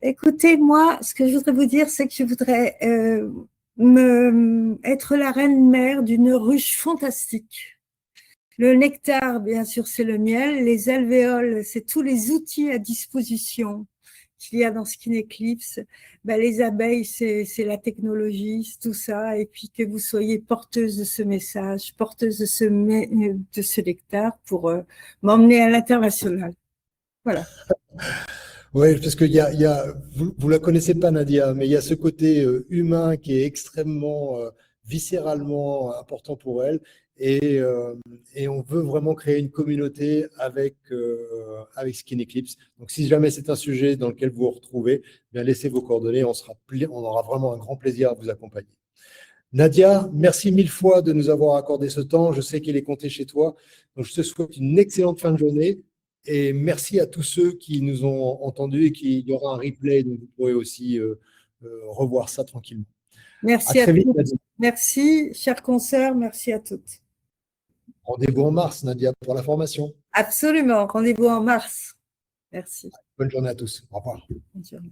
Écoutez, moi, ce que je voudrais vous dire, c'est que je voudrais être la reine-mère d'une ruche fantastique. Le nectar, bien sûr, c'est le miel. Les alvéoles, c'est tous les outils à disposition qu'il y a dans Skin Eclipse. Ben, les abeilles, c'est la technologie, c'est tout ça. Et puis que vous soyez porteuse de ce message, porteuse de ce nectar pour m'emmener à l'international. Voilà. Oui, parce que vous la connaissez pas, Nadia, mais il y a ce côté humain qui est extrêmement viscéralement important pour elle. Et on veut vraiment créer une communauté avec Skin Eclipse. Donc, si jamais c'est un sujet dans lequel vous vous retrouvez, bien laissez vos coordonnées. On aura vraiment un grand plaisir à vous accompagner. Nadia, merci 1000 fois de nous avoir accordé ce temps. Je sais qu'il est compté chez toi. Donc, je te souhaite une excellente fin de journée. Et merci à tous ceux qui nous ont entendus et qu'il y aura un replay, donc vous pourrez aussi revoir ça tranquillement. Merci à tous. Merci, chers consoeurs, merci à toutes. Rendez-vous en mars, Nadia, pour la formation. Absolument, rendez-vous en mars. Merci. Bonne journée à tous. Au revoir. Bonne journée.